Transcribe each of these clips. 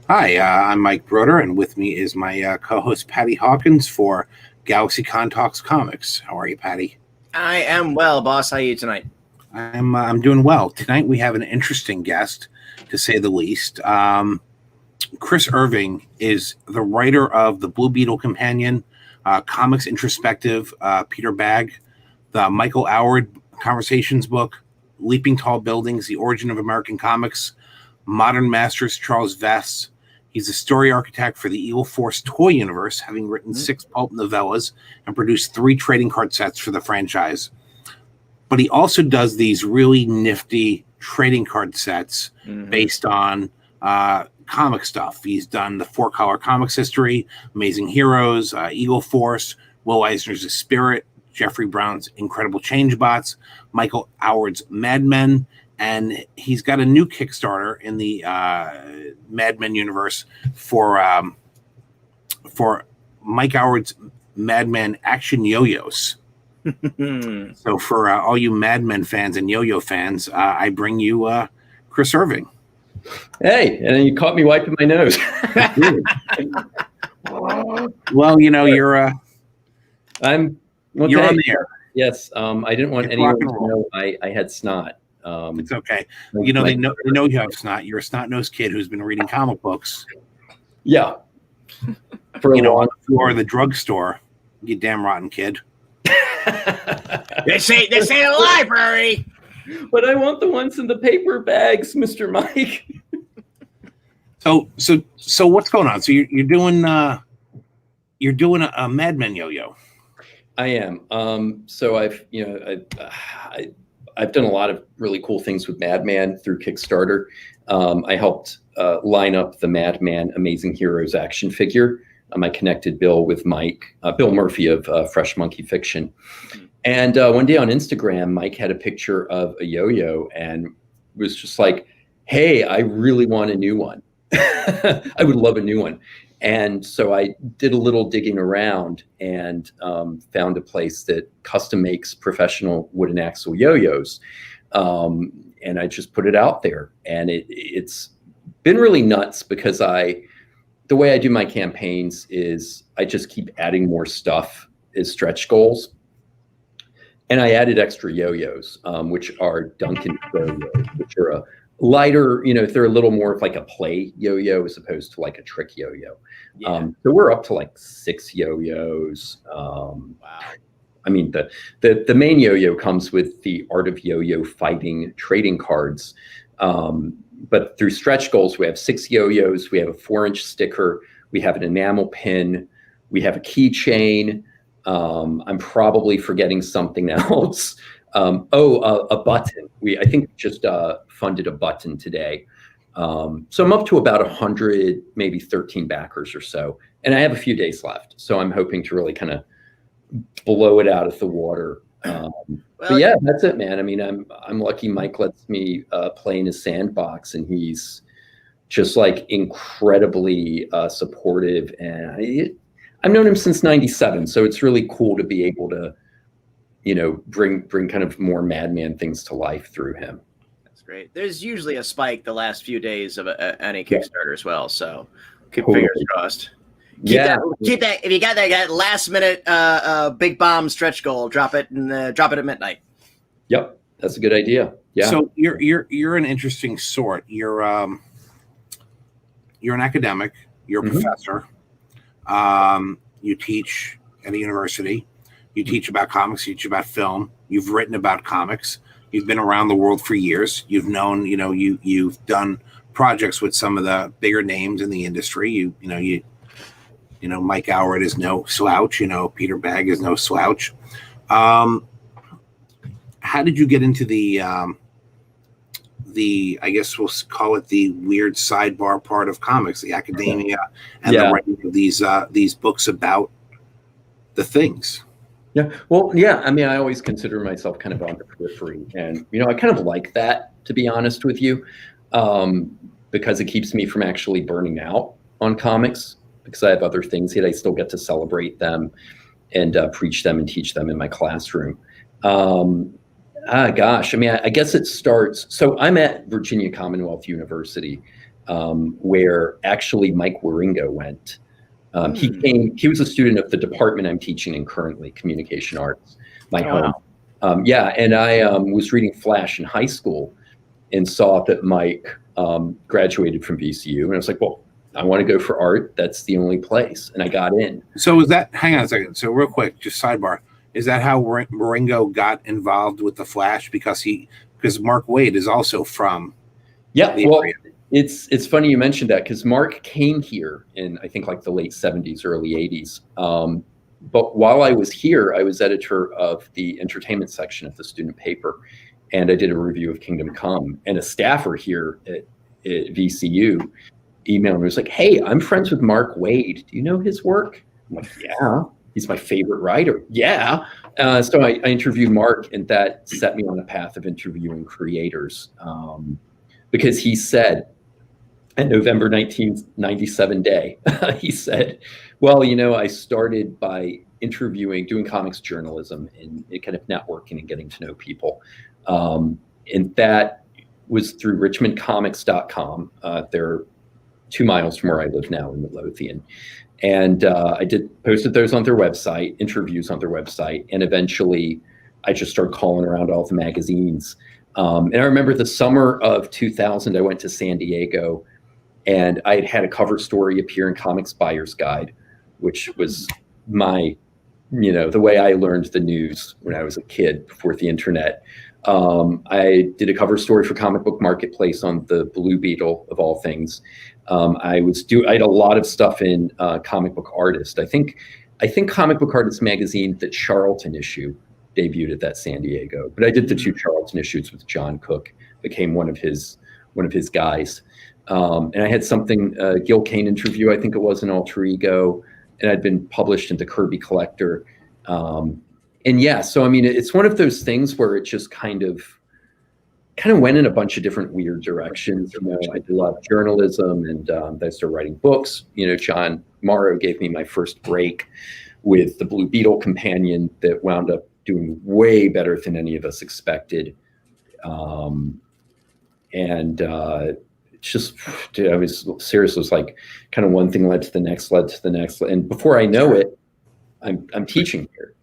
Hi, I'm Mike Broder, and with me is my co-host Patty Hawkins for GalaxyCon Talks Comics. How are you, Patty? I am well, boss. How are you tonight? I'm doing well. Tonight we have an interesting guest, to say the least. Chris Irving is the writer of the Blue Beetle Companion, Comics Introspective, Peter Bagge, the Michael Allred Conversations book, Leaping Tall Buildings, The Origin of American Comics, Modern Masters Charles Vess. He's a story architect for the Evil Force toy universe, having written 6 pulp novellas and produced 3 trading card sets for the franchise. But he also does these really nifty trading card sets based on comic stuff. He's done the 4-Color Comics History, Amazing Heroes, Eagle Force, Will Eisner's Spirit, Jeffrey Brown's Incredible Change Bots, Michael Allred's Madman, and he's got a new Kickstarter in the Madman universe for Mike Allred's Madman Action Yo-Yos. So for all you Madman fans and yo-yo fans, I bring you Chris Irving. Hey, and then you caught me wiping my nose. Well, you know, you're okay. You're on the air. Yes, I didn't want anyone to know I had snot. It's okay. You know, they know you have snot. You're a snot-nosed kid who's been reading comic books. Yeah. For on the floor of the drugstore, you damn rotten kid. This ain't a library. But I want the ones in the paper bags, Mr. Mike. So what's going on? So you're doing a Madman yo-yo. I am. So I've done a lot of really cool things with Madman through Kickstarter. I helped line up the Madman Amazing Heroes action figure. I connected Bill with Mike, Bill Murphy of Fresh Monkey Fiction. And one day on Instagram, Mike had a picture of a yo-yo and was just like, hey, I really want a new one. I would love a new one. And so I did a little digging around and found a place that custom makes professional wooden axle yo-yos. And I just put it out there. And it's been really nuts because the way I do my campaigns is I just keep adding more stuff as stretch goals. And I added extra yo-yos, which are Duncan yo-yos, which are a lighter, they're a little more of like a play yo-yo as opposed to like a trick yo-yo. Yeah. So we're up to like 6 yo-yos. Wow. I mean, the main yo-yo comes with the Art of Yo-Yo Fighting trading cards. But through stretch goals, we have 6 yo-yos. We have a 4-inch sticker. We have an enamel pin. We have a keychain. I'm probably forgetting something else. A button. I think we just funded a button today. So I'm up to about 100, maybe 13 backers or so. And I have a few days left. So I'm hoping to really kind of blow it out of the water. But yeah, that's it, man. I mean, I'm lucky Mike lets me play in his sandbox, and he's just like incredibly supportive. And I've known him since '97, so it's really cool to be able to, bring kind of more Madman things to life through him. That's great. There's usually a spike the last few days of any Kickstarter as well, so keep fingers crossed. Keep that. If you got that last minute big bomb stretch goal, drop it at midnight. Yep, that's a good idea. Yeah. So you're an interesting sort. You're an academic. You're a professor. You teach at a university. You teach about comics. You teach about film. You've written about comics. You've been around the world for years. You've known. You've done projects with some of the bigger names in the industry. Mike Allred is no slouch. Peter Bagge is no slouch. How did you get into the I guess we'll call it the weird sidebar part of comics, the academia, and the writing of these books about the things? Yeah. Well, yeah. I mean, I always consider myself kind of on the periphery, and I kind of like that, to be honest with you, because it keeps me from actually burning out on comics. Because I have other things, yet I still get to celebrate them and preach them and teach them in my classroom. Gosh, I mean, I guess it starts. So I'm at Virginia Commonwealth University, where actually Mike Waringo went. He was a student of the department I'm teaching in currently, communication arts, my home. Wow. And I was reading Flash in high school and saw that Mike graduated from VCU. And I was like, well, I want to go for art. That's the only place. And I got in. So is that, hang on a second. So real quick, just sidebar. Is that how Waringo got involved with the Flash? Because Mark Waid is also from the area. It's funny you mentioned that, because Mark came here in, I think, like the late 70s, early 80s. But while I was here, I was editor of the entertainment section of the student paper. And I did a review of Kingdom Come. And a staffer here at VCU emailed me and was like, hey, I'm friends with Mark Waid. Do you know his work? I'm like, yeah, he's my favorite writer. Yeah. So I interviewed Mark, and that set me on a path of interviewing creators. Because he said, at November 1997 day, he said, well, I started by doing comics journalism and kind of networking and getting to know people. And that was through richmondcomics.com. They're 2 miles from where I live now in Midlothian. And I posted those on their website, interviews on their website. And eventually I just started calling around all the magazines. And I remember the summer of 2000, I went to San Diego, and I had a cover story appear in Comics Buyer's Guide, which was the way I learned the news when I was a kid before the internet. I did a cover story for Comic Book Marketplace on the Blue Beetle, of all things. I had a lot of stuff in Comic Book Artist. I think Comic Book Artist magazine, that Charlton issue, debuted at that San Diego. But I did the 2 Charlton issues with John Cook, became one of his guys. And I had something, Gil Kane interview, I think it was, an Alter Ego, and I'd been published in the Kirby Collector. And yeah, so I mean, it's one of those things where it just kind of went in a bunch of different weird directions. I did a lot of journalism, and I started writing books. John Morrow gave me my first break with the Blue Beetle Companion that wound up doing way better than any of us expected. It's just, I was serious. It was like kind of one thing led to the next, and before I know it, I'm teaching here.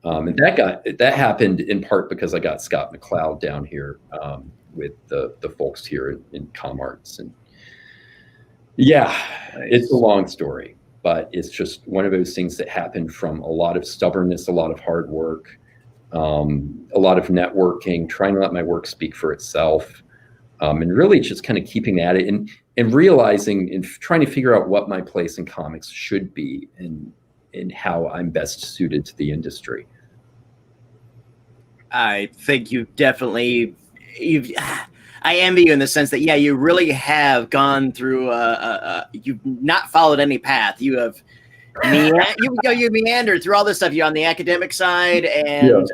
And that happened in part because I got Scott McCloud down here with the folks here in ComArts. And yeah, nice. It's a long story, but it's just one of those things that happened from a lot of stubbornness, a lot of hard work, a lot of networking, trying to let my work speak for itself. And really just kind of keeping at it and realizing and trying to figure out what my place in comics should be and how I'm best suited to the industry. I think I envy you in the sense that, yeah, you really have gone through, you've not followed any path. You have, you meandered through all this stuff. You're on the academic side, and,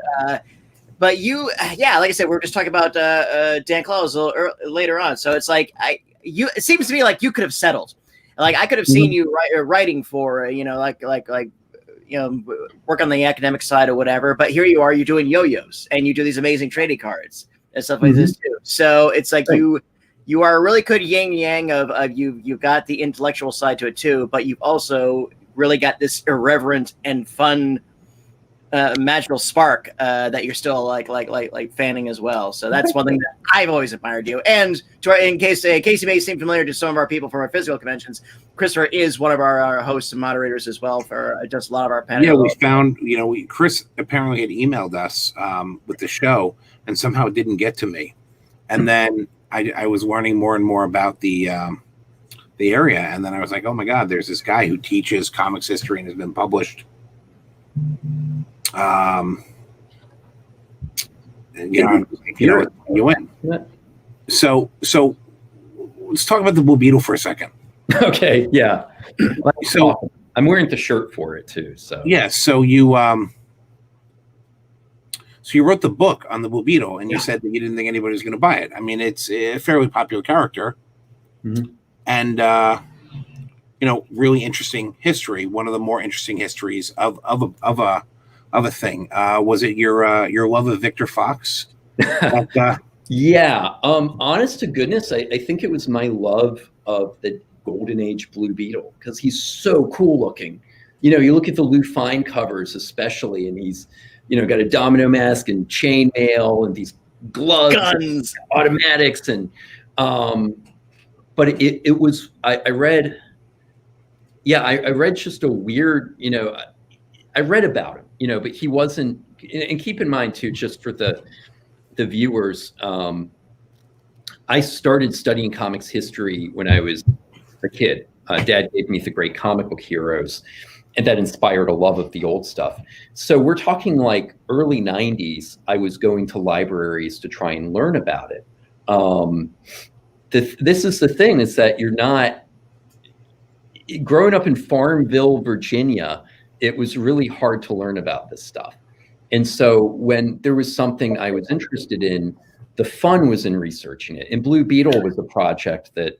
but like I said, we were just talking about Dan Clowes later on. So it's like, it seems to me like you could have settled. Like I could have seen you writing for, work on the academic side or whatever. But here you are, you're doing yo-yos, and you do these amazing trading cards and stuff like this too. So it's like you are a really good yin yang of you've got the intellectual side to it too, but you've also really got this irreverent and fun magical spark that you're still like fanning as well. So that's one thing that I've always admired you. And in case Casey may seem familiar to some of our people from our physical conventions, Christopher is one of our hosts and moderators as well for just a lot of our panels. Yeah, we found Chris apparently had emailed us with the show and somehow it didn't get to me. And then I was learning more and more about the area, and then I was like, oh my God, there's this guy who teaches comics history and has been published. You win. So let's talk about the Blue Beetle for a second. Okay. Yeah. So I'm wearing the shirt for it too. So yeah. So you wrote the book on the Blue Beetle, and you said that you didn't think anybody was going to buy it. I mean, it's a fairly popular character, and really interesting history. One of the more interesting histories of a thing. Was it your love of Victor Fox? Yeah. Honest to goodness, I think it was my love of the Golden Age Blue Beetle because he's so cool looking. You look at the Lou Fine covers, especially, and he's, got a domino mask and chainmail and these gloves, Guns, and automatics, and but it was I read. Yeah, I read just a weird, I read about him, but he wasn't. And keep in mind too, just for the viewers, I started studying comics history when I was a kid. Dad gave me the great comic book heroes, and that inspired a love of the old stuff. So we're talking like early 90s. I was going to libraries to try and learn about it. This is the thing, is that you're not, growing up in Farmville, Virginia, it was really hard to learn about this stuff. And so when there was something I was interested in, the fun was in researching it. And Blue Beetle was a project that,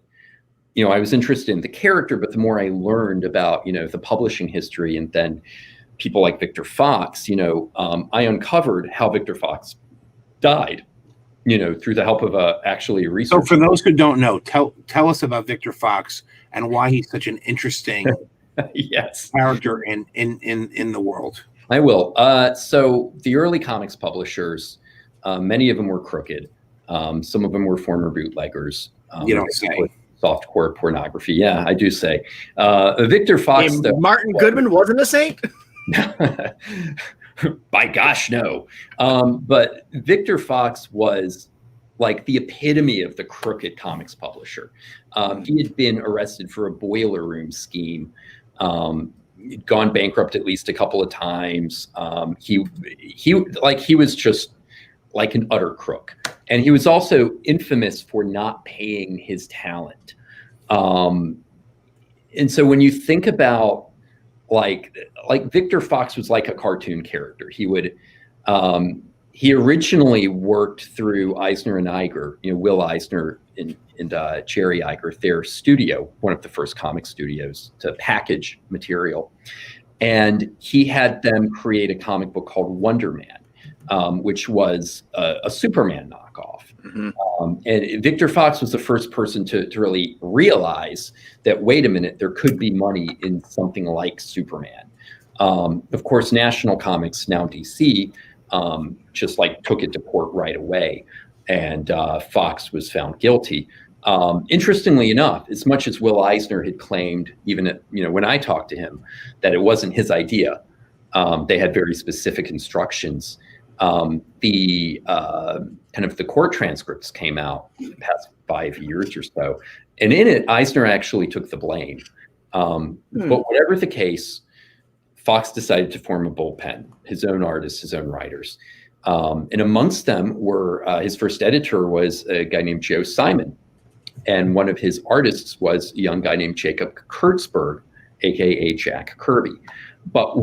I was interested in the character, but the more I learned about, the publishing history, and then people like Victor Fox, I uncovered how Victor Fox died, through the help of actually a researcher. So for those who don't know, tell us about Victor Fox and why he's such an interesting yes. character in the world. I will. So the early comics publishers, many of them were crooked. Some of them were former bootleggers. You don't say. Softcore pornography. Yeah, I do say. Victor Fox. Martin Goodman wasn't a saint? By gosh, no. But Victor Fox was like the epitome of the crooked comics publisher. He had been arrested for a boiler room scheme. He'd gone bankrupt at least a couple of times. He was just like an utter crook. And he was also infamous for not paying his talent. And so when you think about like Victor Fox was like a cartoon character. He would, he originally worked through Eisner and Iger, Will Eisner and Jerry Iger, their studio, one of the first comic studios to package material. And he had them create a comic book called Wonder Man, which was a Superman knockoff. Mm-hmm. And Victor Fox was the first person to really realize that, wait a minute, there could be money in something like Superman. Of course, National Comics, now DC, just like took it to court right away. And Fox was found guilty. Interestingly enough, as much as Will Eisner had claimed, even when I talked to him, that it wasn't his idea, they had very specific instructions. The kind of the court transcripts came out in the past 5 years or so, and in it, Eisner actually took the blame. But whatever the case, Fox decided to form a bullpen, his own artists, his own writers. And amongst them were, his first editor was a guy named Joe Simon. And one of his artists was a young guy named Jacob Kurtzberg, AKA Jack Kirby. But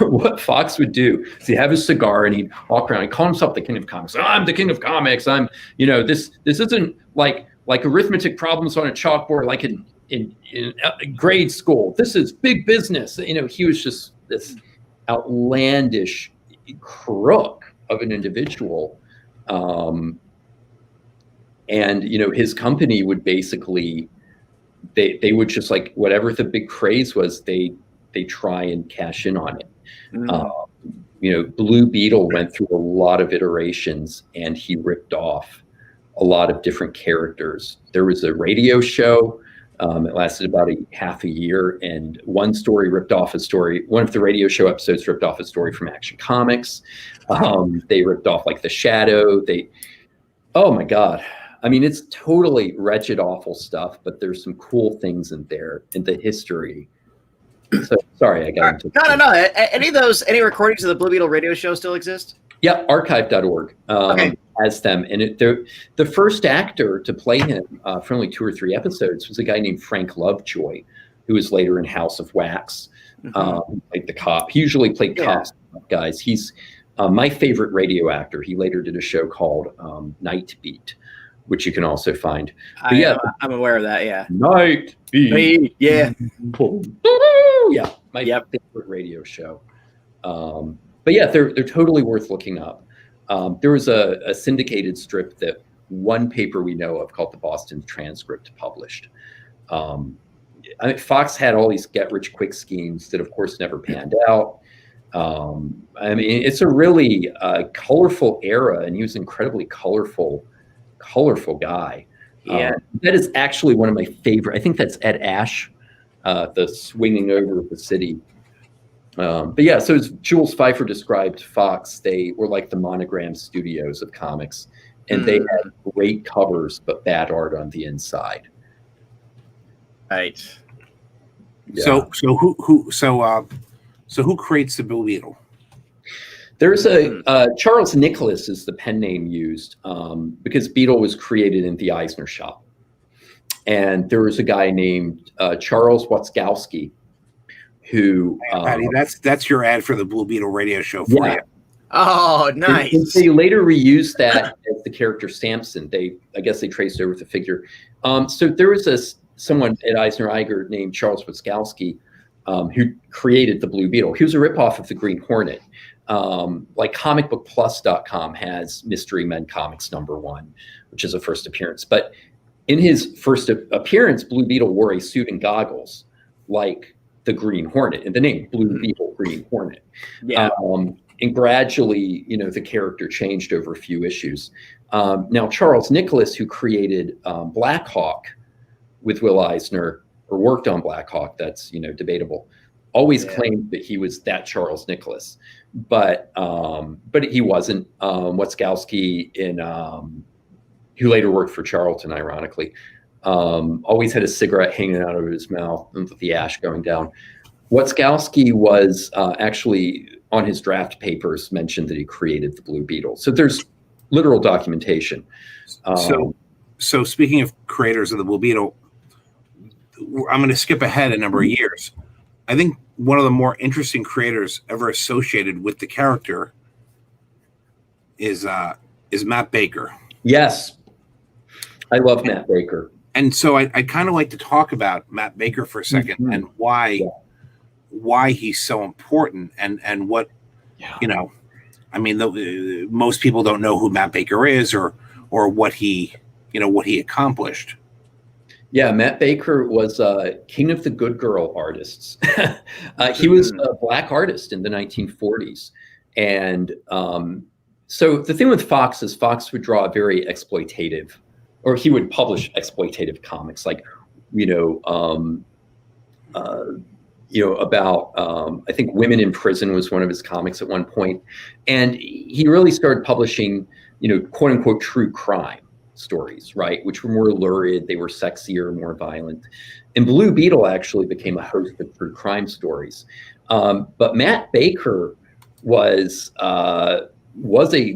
what Fox would do is he'd have his cigar and he'd walk around and call himself the king of comics. I'm the king of comics. I'm, this isn't like arithmetic problems on a chalkboard like in grade school. This is big business. He was just this outlandish crook of an individual. And, his company would basically, they would just like whatever the big craze was, they try and cash in on it. Blue Beetle went through a lot of iterations and he ripped off a lot of different characters. There was a radio show. It lasted about half a year, and one story ripped off a story. One of the radio show episodes ripped off a story from Action Comics. They ripped off like The Shadow. Oh my God. I mean, it's totally wretched, awful stuff, but there's some cool things in there in the history. So sorry, I got into No. Any recordings of the Blue Beetle radio show still exist? Yeah, archive.org has them. And the first actor to play him for only 2 or 3 episodes was a guy named Frank Lovejoy, who was later in House of Wax, like the cop. He usually played cops, guys. He's my favorite radio actor. He later did a show called Night Beat, which you can also find. But I'm aware of that. Yeah, Night Beat. Yeah, yeah, my favorite radio show. But yeah, they're totally worth looking up. There was a syndicated strip that one paper we know of called the Boston Transcript published. I mean, Fox had all these get-rich-quick schemes that, of course, never panned out. I mean, it's a really colorful era, and he was an incredibly colorful guy. Yeah. That is actually one of my favorite. I think that's Ed Ash, the swinging over of the city. But yeah, so as Jules Feiffer described Fox, they were like the Monogram Studios of comics, and they had great covers but bad art on the inside. Right. Yeah. So who creates the Blue Beetle? There's Charles Nicholas is the pen name used because Beetle was created in the Eisner shop. And there was a guy named Charles Watzkowski who... Patty, that's your ad for the Blue Beetle radio show for you. Oh, nice. And they later reused that as the character Samson. I guess they traced over the figure. So there was someone at Eisner Eiger named Charles Watzkowski who created the Blue Beetle. He was a ripoff of the Green Hornet. Like comicbookplus.com has Mystery Men Comics #1, which is a first appearance. But in his first appearance, Blue Beetle wore a suit and goggles like the Green Hornet, and the name Blue Beetle Green Hornet. Yeah. And gradually, the character changed over a few issues. Now, Charles Nicholas, who created Black Hawk with Will Eisner, or worked on Black Hawk, that's debatable, always claimed that he was that Charles Nicholas, but he wasn't. Watzkowski, who later worked for Charlton, ironically, always had a cigarette hanging out of his mouth with the ash going down. Watzkowski was actually on his draft papers mentioned that he created the Blue Beetle. So there's literal documentation. So speaking of creators of the Blue Beetle, I'm going to skip ahead a number of years. I think one of the more interesting creators ever associated with the character is Matt Baker. Yes, I love Matt Baker. And so I kind of like to talk about Matt Baker for a second and why he's so important and what, I mean, most people don't know who Matt Baker is or what he accomplished. Yeah, Matt Baker was king of the good girl artists. He was a black artist in the 1940s. And so the thing with Fox is Fox would draw very exploitative, or he would publish exploitative comics like, about, I think Women in Prison was one of his comics at one point. And he really started publishing, quote unquote, true crime stories, right? Which were more lurid, they were sexier, more violent. And Blue Beetle actually became a host of true crime stories. But Matt Baker was a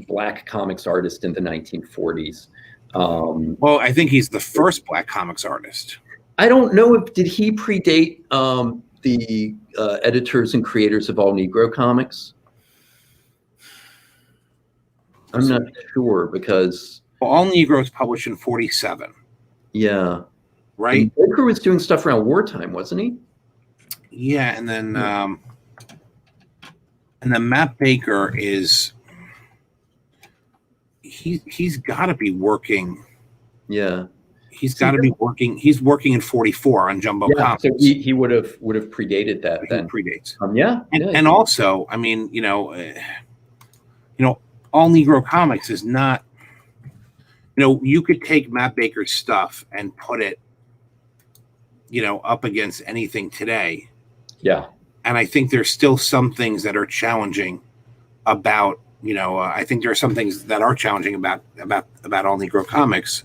black comics artist in the 1940s. Well, I think he's the first black comics artist. I don't know did he predate the editors and creators of All Negro Comics? I'm not sure because... Well, All Negroes published in 47. Yeah. Right? And Baker was doing stuff around wartime, wasn't he? Yeah, and then Matt Baker is... He's got to be working. Yeah. He's got to be working. He's working in 44 on Jumbo Comics. So he would have predated that then. Predates. And also, I mean, All Negro Comics is not. You could take Matt Baker's stuff and put it, up against anything today. Yeah. And I think there's still some things that are challenging about. I think there are some things that are challenging about All Negro Comics.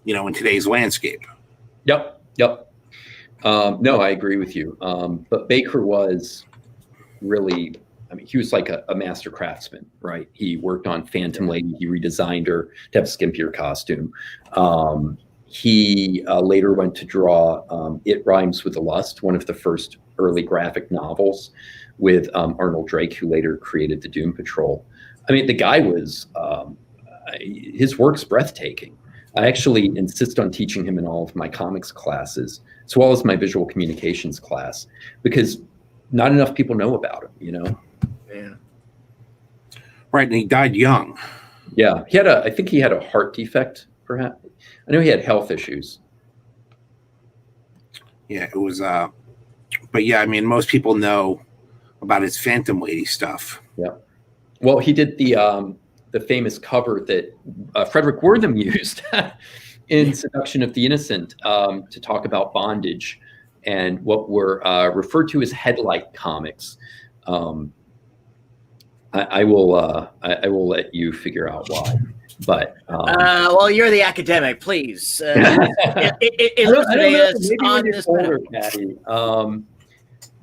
In today's landscape. Yep. No, I agree with you. But Baker was really, he was like a master craftsman, right? He worked on Phantom Lady. He redesigned her to have a skimpier costume. He later went to draw It Rhymes with the Lust, one of the first early graphic novels with Arnold Drake, who later created the Doom Patrol. I mean, the guy was, his work's breathtaking. I actually insist on teaching him in all of my comics classes, as well as my visual communications class, because not enough people know about him, Yeah. Right, and he died young. Yeah, I think he had a heart defect, perhaps. I know he had health issues. Yeah, it was. But yeah, I mean, most people know about his Phantom Lady stuff. Yeah. Well, he did the famous cover that Frederick Wortham used in Seduction of the Innocent to talk about bondage and what were referred to as headlight comics. I will let you figure out why. But well, you're the academic, please. Maybe when you're older, Patty.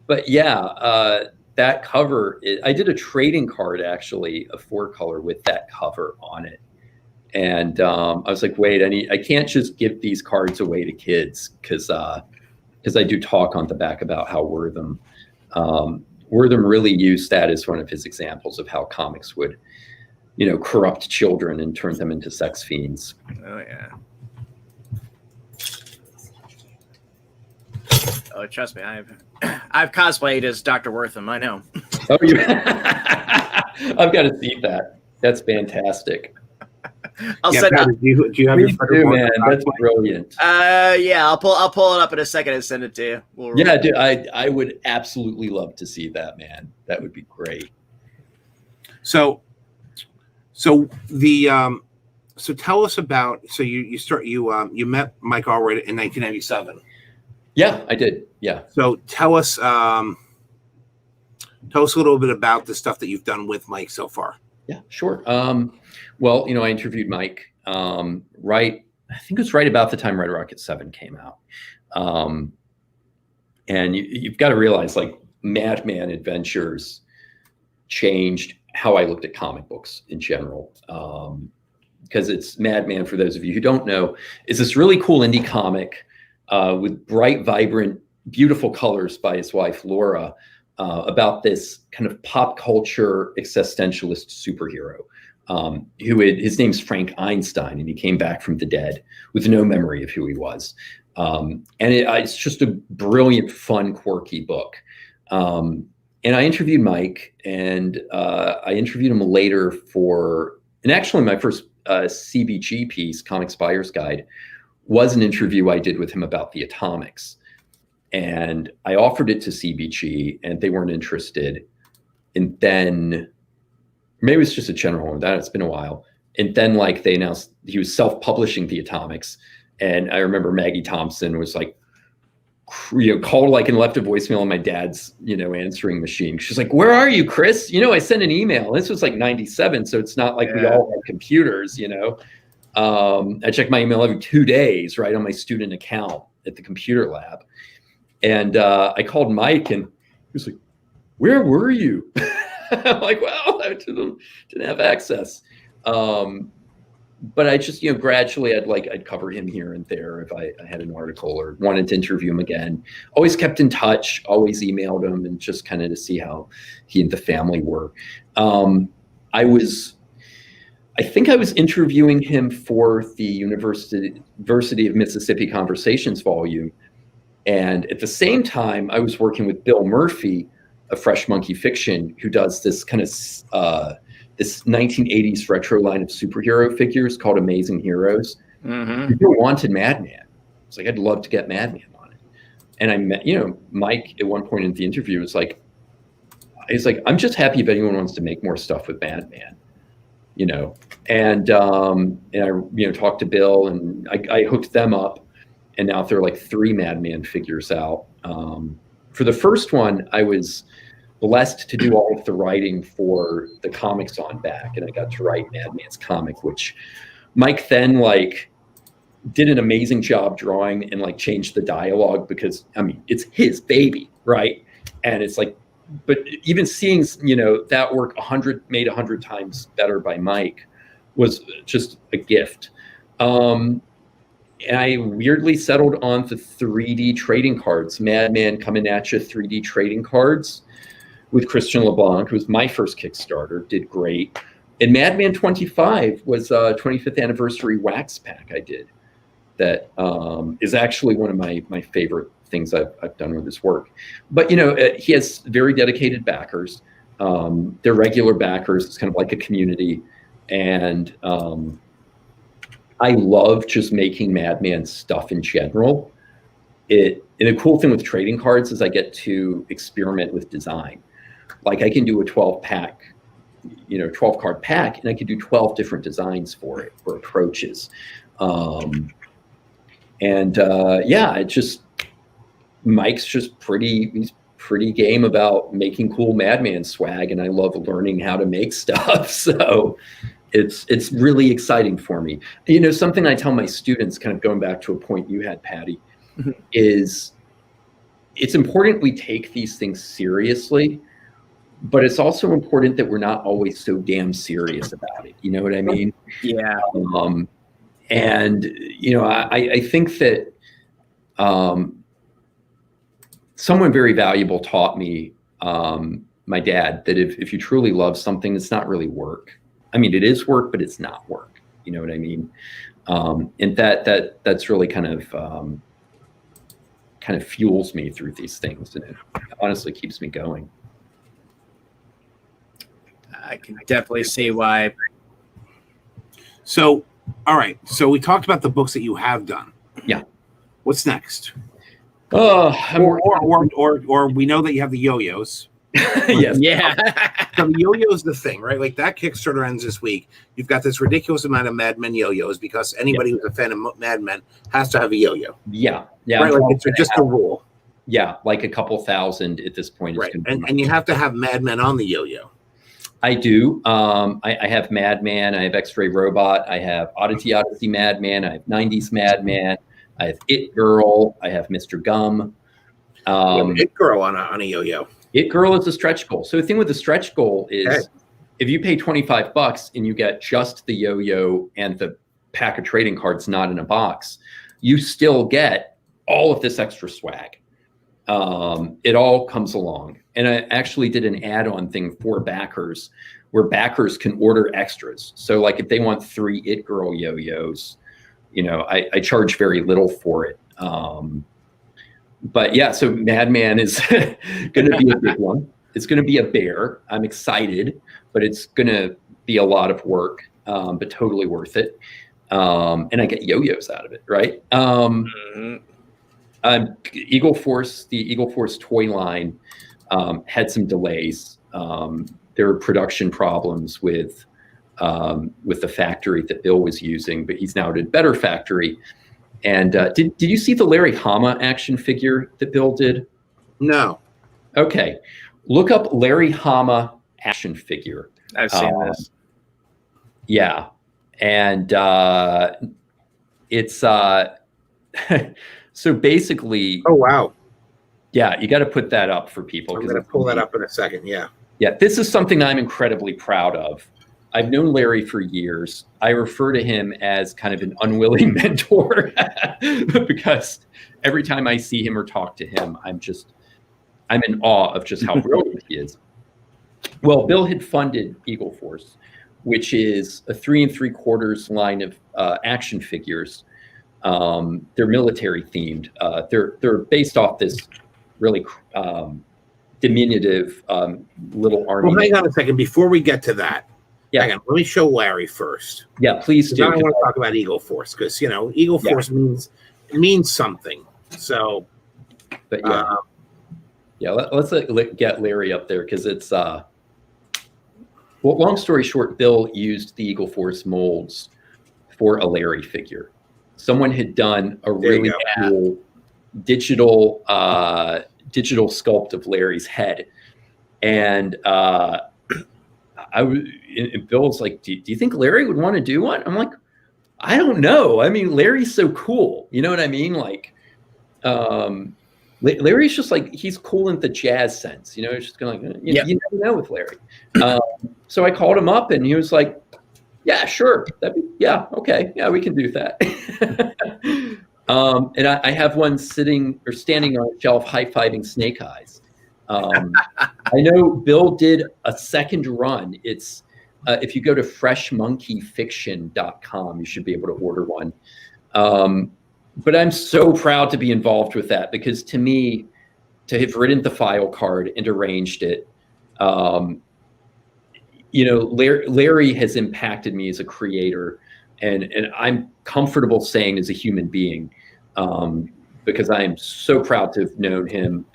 But yeah, that cover. I did a trading card, actually, a 4-color with that cover on it, and I was like, wait, I can't just give these cards away to kids because I do talk on the back about how Wortham really used that as one of his examples of how comics would, corrupt children and turn them into sex fiends. Oh yeah. Oh, trust me, I've cosplayed as Dr. Wortham. I know. Oh, I've got to see that. That's fantastic. I'll send Pat, do you have your man? That's brilliant. Yeah, I'll pull it up in a second and send it to you. Yeah, dude, I would absolutely love to see that, man. That would be great. So tell us about. So you met Mike Allred in 1997. Yeah, I did. Yeah. So tell us a little bit about the stuff that you've done with Mike so far. Yeah, sure. Well, I interviewed Mike I think it was right about the time Red Rocket 7 came out. And you've got to realize, like, Madman Adventures changed how I looked at comic books in general. Because it's Madman, for those of you who don't know, is this really cool indie comic with bright, vibrant, beautiful colors by his wife, Laura, about this kind of pop culture existentialist superhero. His name's Frank Einstein, and he came back from the dead with no memory of who he was. And it's just a brilliant, fun, quirky book. And I interviewed Mike, and I interviewed him later and actually my first CBG piece, Comics Buyer's Guide, was an interview I did with him about the Atomics. And I offered it to CBG, and they weren't interested. And then maybe it's just a general one. It's been a while. And then, like, they announced he was self-publishing the Atomics. And I remember Maggie Thompson was like, called like and left a voicemail on my dad's, answering machine. She's like, "Where are you, Chris? I sent an email." This was like 97. So it's not like we all had computers, I check my email every 2 days, right, on my student account at the computer lab. And I called Mike, and he was like, "Where were you?" I'm like, "Well, I didn't have access." But I just, gradually I'd cover him here and there if I had an article or wanted to interview him again. Always kept in touch, always emailed him, and just kind of to see how he and the family were. I think I was interviewing him for the University of Mississippi Conversations volume. And at the same time, I was working with Bill Murphy of Fresh Monkey Fiction, who does this kind of this 1980s retro line of superhero figures called Amazing Heroes. Mm-hmm. People wanted Madman. It's like, I'd love to get Madman on it. And I met, Mike at one point in the interview was like, he's like, "I'm just happy if anyone wants to make more stuff with Madman." And I, talked to Bill, and I hooked them up, and now there are like 3 Madman figures out. For the first one, I was blessed to do all of the writing for the Comics on Back, and I got to write Madman's comic, which Mike then did an amazing job drawing and changed the dialogue, because it's his baby, right? And it's like, but even seeing that work made 100 times better by Mike was just a gift. And I weirdly settled on the 3D trading cards, Madman Coming At You 3D trading cards with Christian LeBlanc, who was my first Kickstarter, did great. And Madman 25 was a 25th anniversary wax pack I did that is actually one of my favorite things I've done with his work. But he has very dedicated backers. They're regular backers. It's kind of like a community. And I love just making Madman stuff in general. And the cool thing with trading cards is I get to experiment with design. Like I can do a 12 card pack, and I can do 12 different designs for it, or approaches. It just, Mike's just he's pretty game about making cool Madman swag, and I love learning how to make stuff. So it's really exciting for me. You know, something I tell my students, kind of going back to a point you had, Patty, is it's important we take these things seriously, but it's also important that we're not always so damn serious about it. You know what I mean? Yeah. I think that someone very valuable taught me, my dad, that if you truly love something, it's not really work. I mean, it is work, but it's not work. You know what I mean? And that's really kind of fuels me through these things, and it honestly keeps me going. I can definitely see why. So, all right. So we talked about the books that you have done. Yeah. What's next? Or we know that you have the yo-yos. Yes. Yeah. So the yo-yo's the thing, right? Like that Kickstarter ends this week. You've got this ridiculous amount of Madmen yo-yos because anybody who's a fan of Madmen has to have a yo-yo. Yeah. Right? Like it's just a rule. Yeah, like a couple thousand at this point. Right. And you have to have Madmen on the yo-yo. I do. I have Madman. I have X-Ray Robot. I have Oddity Madman. I have 90s Madman. I have It Girl. I have Mr. Gum. It Girl on a yo-yo. It Girl is a stretch goal. So the thing with the stretch goal is if you pay $25 and you get just the yo-yo and the pack of trading cards not in a box, you still get all of this extra swag. It all comes along. And I actually did an add-on thing for backers where backers can order extras. So like if they want 3 It Girl yo-yos, you know, I charge very little for it. But yeah, so Madman is going to be a big one. It's going to be a bear. I'm excited, but it's going to be a lot of work, but totally worth it. And I get yo-yos out of it, right? Eagle Force, the Eagle Force toy line had some delays. There were production problems with the factory that Bill was using, but he's now at a better factory. And did you see the Larry Hama action figure that Bill did? No. Okay. Look up Larry Hama action figure. I've seen this. Yeah. And it's so basically. Oh, wow. Yeah, you got to put that up for people. I'm going to pull that up in a second. Yeah. Yeah, this is something I'm incredibly proud of. I've known Larry for years. I refer to him as kind of an unwilling mentor because every time I see him or talk to him, I'm in awe of just how brilliant he is. Well, Bill had funded Eagle Force, which is a 3 3/4 line of action figures. They're military themed. They're based off this really diminutive little army. Well, hang on a second before we get to that. Yeah. Hang on, let me show Larry first. Yeah, please do. I don't want to talk about Eagle Force because Eagle Force means something. So, but let's get Larry up there because it's well. Long story short, Bill used the Eagle Force molds for a Larry figure. Someone had done a really cool digital sculpt of Larry's head, and Bill's like, do you think Larry would want to do one? I'm like, I don't know. I mean, Larry's so cool. You know what I mean? Like, Larry's just like, he's cool in the jazz sense. You know, it's just kind of like, you never know with Larry. So I called him up and he was like, yeah, sure. Okay. Yeah, we can do that. And I have one standing on a shelf high-fiving Snake Eyes. I know Bill did a second run. It's if you go to freshmonkeyfiction.com, you should be able to order one. But I'm so proud to be involved with that because to me, to have written the file card and arranged it, Larry has impacted me as a creator, and I'm comfortable saying as a human being, because I am so proud to have known him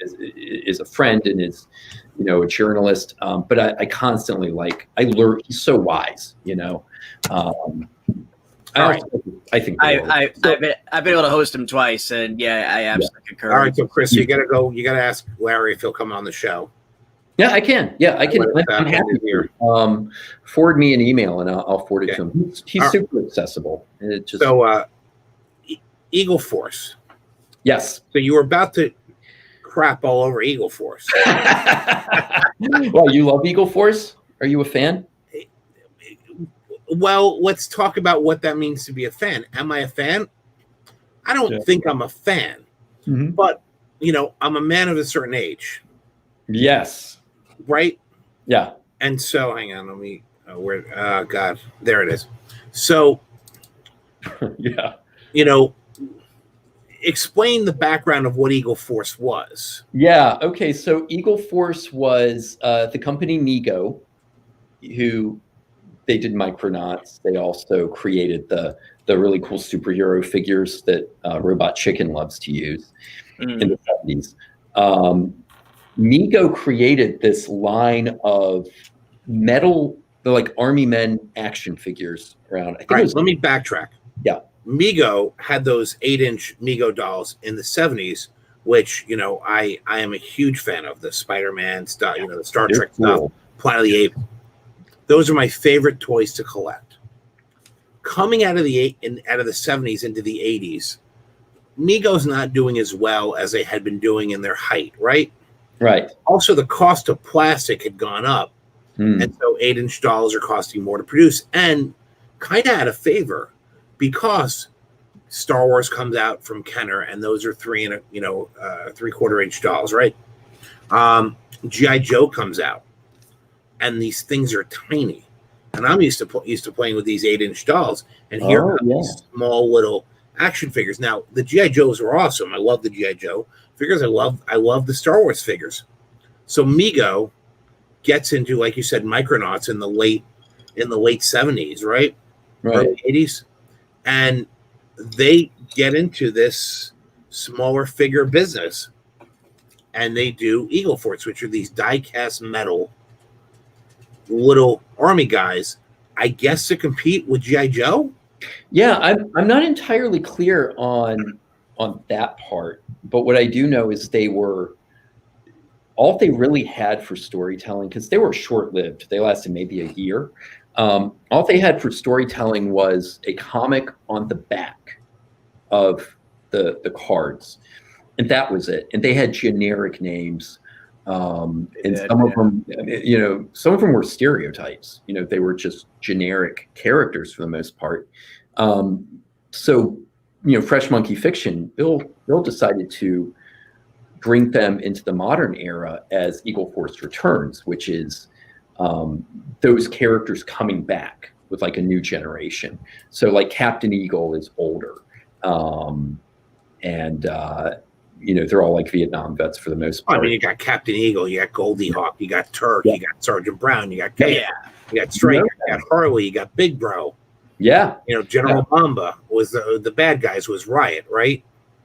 as a friend and as, a journalist. But I constantly I learn. He's so wise, Right. I think I've been able to host him twice, and I absolutely concur. All right, so Chris, you gotta go. You gotta ask Larry if he'll come on the show. Yeah, I can. Yeah, I can. I'm happy here. Forward me an email and I'll forward it to him. He's right. super accessible. And it just Eagle Force. Yes. So you were about to crap all over Eagle Force. Well, you love Eagle Force? Are you a fan? Well, let's talk about what that means to be a fan. Am I a fan? I don't think I'm a fan, but I'm a man of a certain age. Yes. Right? Yeah. And so, hang on, let me, God, there it is. So, yeah. Explain the background of what Eagle Force was. Yeah. Okay. So Eagle Force was the company Mego, who they did Micronauts. They also created the really cool superhero figures that Robot Chicken loves to use in the 70s. Mego created this line of metal, Army Men action figures around. Let me backtrack. Yeah. Mego had those 8-inch Mego dolls in the 70s, which, I am a huge fan of the Spider-Man stuff, the Star Trek stuff, Planet of the Apes. Those are my favorite toys to collect. Coming out of the 70s into the 80s, Mego's not doing as well as they had been doing in their height, right? Right. Also, the cost of plastic had gone up, and so 8-inch dolls are costing more to produce, and kind of out of favor because Star Wars comes out from Kenner, and those are 3.25 inch dolls, right? G.I. Joe comes out, and these things are tiny, and I'm used to playing with these 8-inch dolls, and here are these small little action figures. Now, the G.I. Joes were awesome. I love the G.I. Joe figures. I love the Star Wars figures. So Mego gets into, like you said, Micronauts in the late 70s, right? Early 80s, and they get into this smaller figure business, and they do Eagle Force, which are these die-cast metal little army guys, I guess, to compete with G.I. Joe. Yeah, I'm not entirely clear on that part, but what I do know is they were all they really had for storytelling, because they were short-lived. They lasted maybe a year. All they had for storytelling was a comic on the back of the cards, and that was it. And they had generic names, and some of them, some of them were stereotypes. They were just generic characters for the most part. So, Fresh Monkey Fiction, Bill decided to bring them into the modern era as Eagle Force Returns, which is those characters coming back with a new generation. So Captain Eagle is older, and they're all Vietnam vets for the most part. I mean, you got Captain Eagle, you got Goldie Hawk, you got Turk, you got Sergeant Brown, you got K, you got Striker, you got Harley, you got Big Bro. Yeah. General Mamba was the bad guys was Riot, right?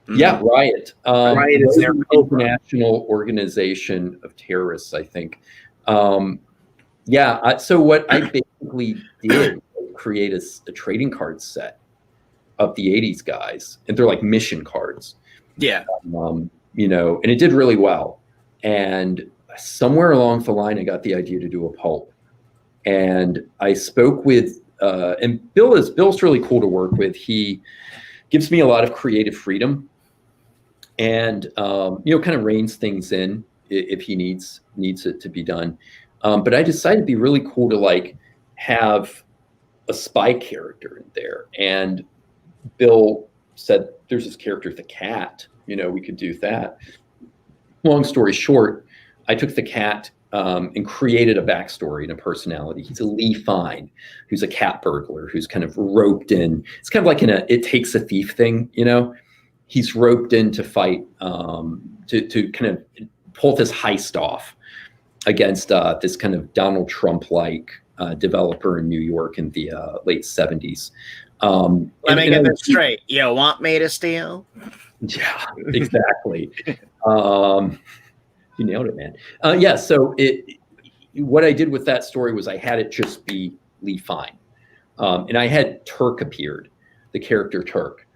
Yeah, Riot. Riot is their international organization of terrorists, I think. So what I basically did was create a trading card set of the 80s guys, and they're mission cards. Yeah. And it did really well. And somewhere along the line, I got the idea to do a pulp. And I spoke with, and Bill's really cool to work with. He gives me a lot of creative freedom, and kind of reins things in if he needs it to be done. But I decided it'd be really cool to have a spy character in there. And Bill said, "There's this character, the cat. We could do that." Long story short, I took the cat and created a backstory and a personality. He's a Lee Fine, who's a cat burglar, who's kind of roped in. It's kind of like in a It Takes a Thief thing, He's roped in to fight, to kind of pull this heist off against this kind of Donald Trump-like developer in New York in the late 70s. Let me get this straight. You want me to steal? Yeah, exactly. You nailed it, man. Yeah, so what I did with that story was I had it just be Lee Fine. And I had Turk appeared, the character Turk.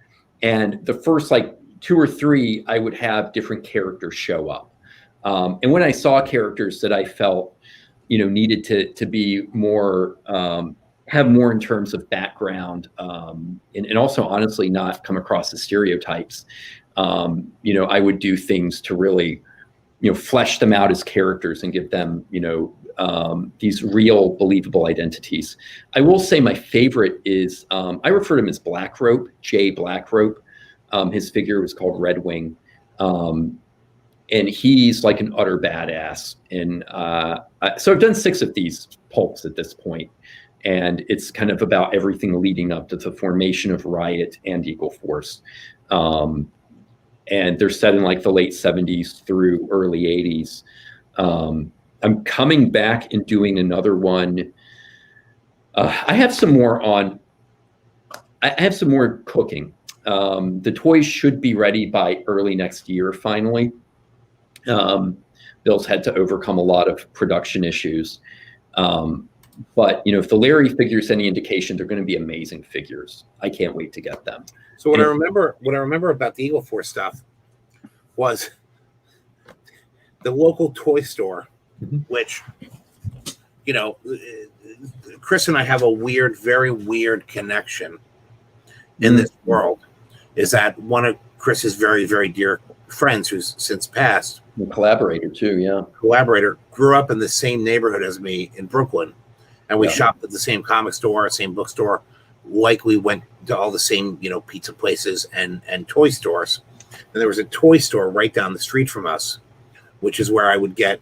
And the first like 2 or 3, I would have different characters show up. And when I saw characters that I felt, needed to be more, have more in terms of background, and also honestly not come across as stereotypes, I would do things to really, flesh them out as characters and give them, these real believable identities. I will say my favorite is, I refer to him as Black Rope, Jay Black Rope. His figure was called Red Wing. And he's like an utter badass. And so I've done 6 of these pulps at this point, and it's kind of about everything leading up to the formation of Riot and Eagle Force. And they're set in like the late 70s through early 80s. I'm coming back and doing another one. I have some more cooking. The toys should be ready by early next year, finally. Bill's had to overcome a lot of production issues. But if the Larry figures any indication, they're going to be amazing figures. I can't wait to get them. So what I remember about the Eagle Force stuff was the local toy store, which, Chris and I have a very weird connection in this world. Is that one of Chris's very, very dear friends who's since passed. A collaborator too, yeah. Collaborator, grew up in the same neighborhood as me in Brooklyn. And we shopped at the same comic store, same bookstore. Like we went to all the same, pizza places and toy stores. And there was a toy store right down the street from us, which is where I would get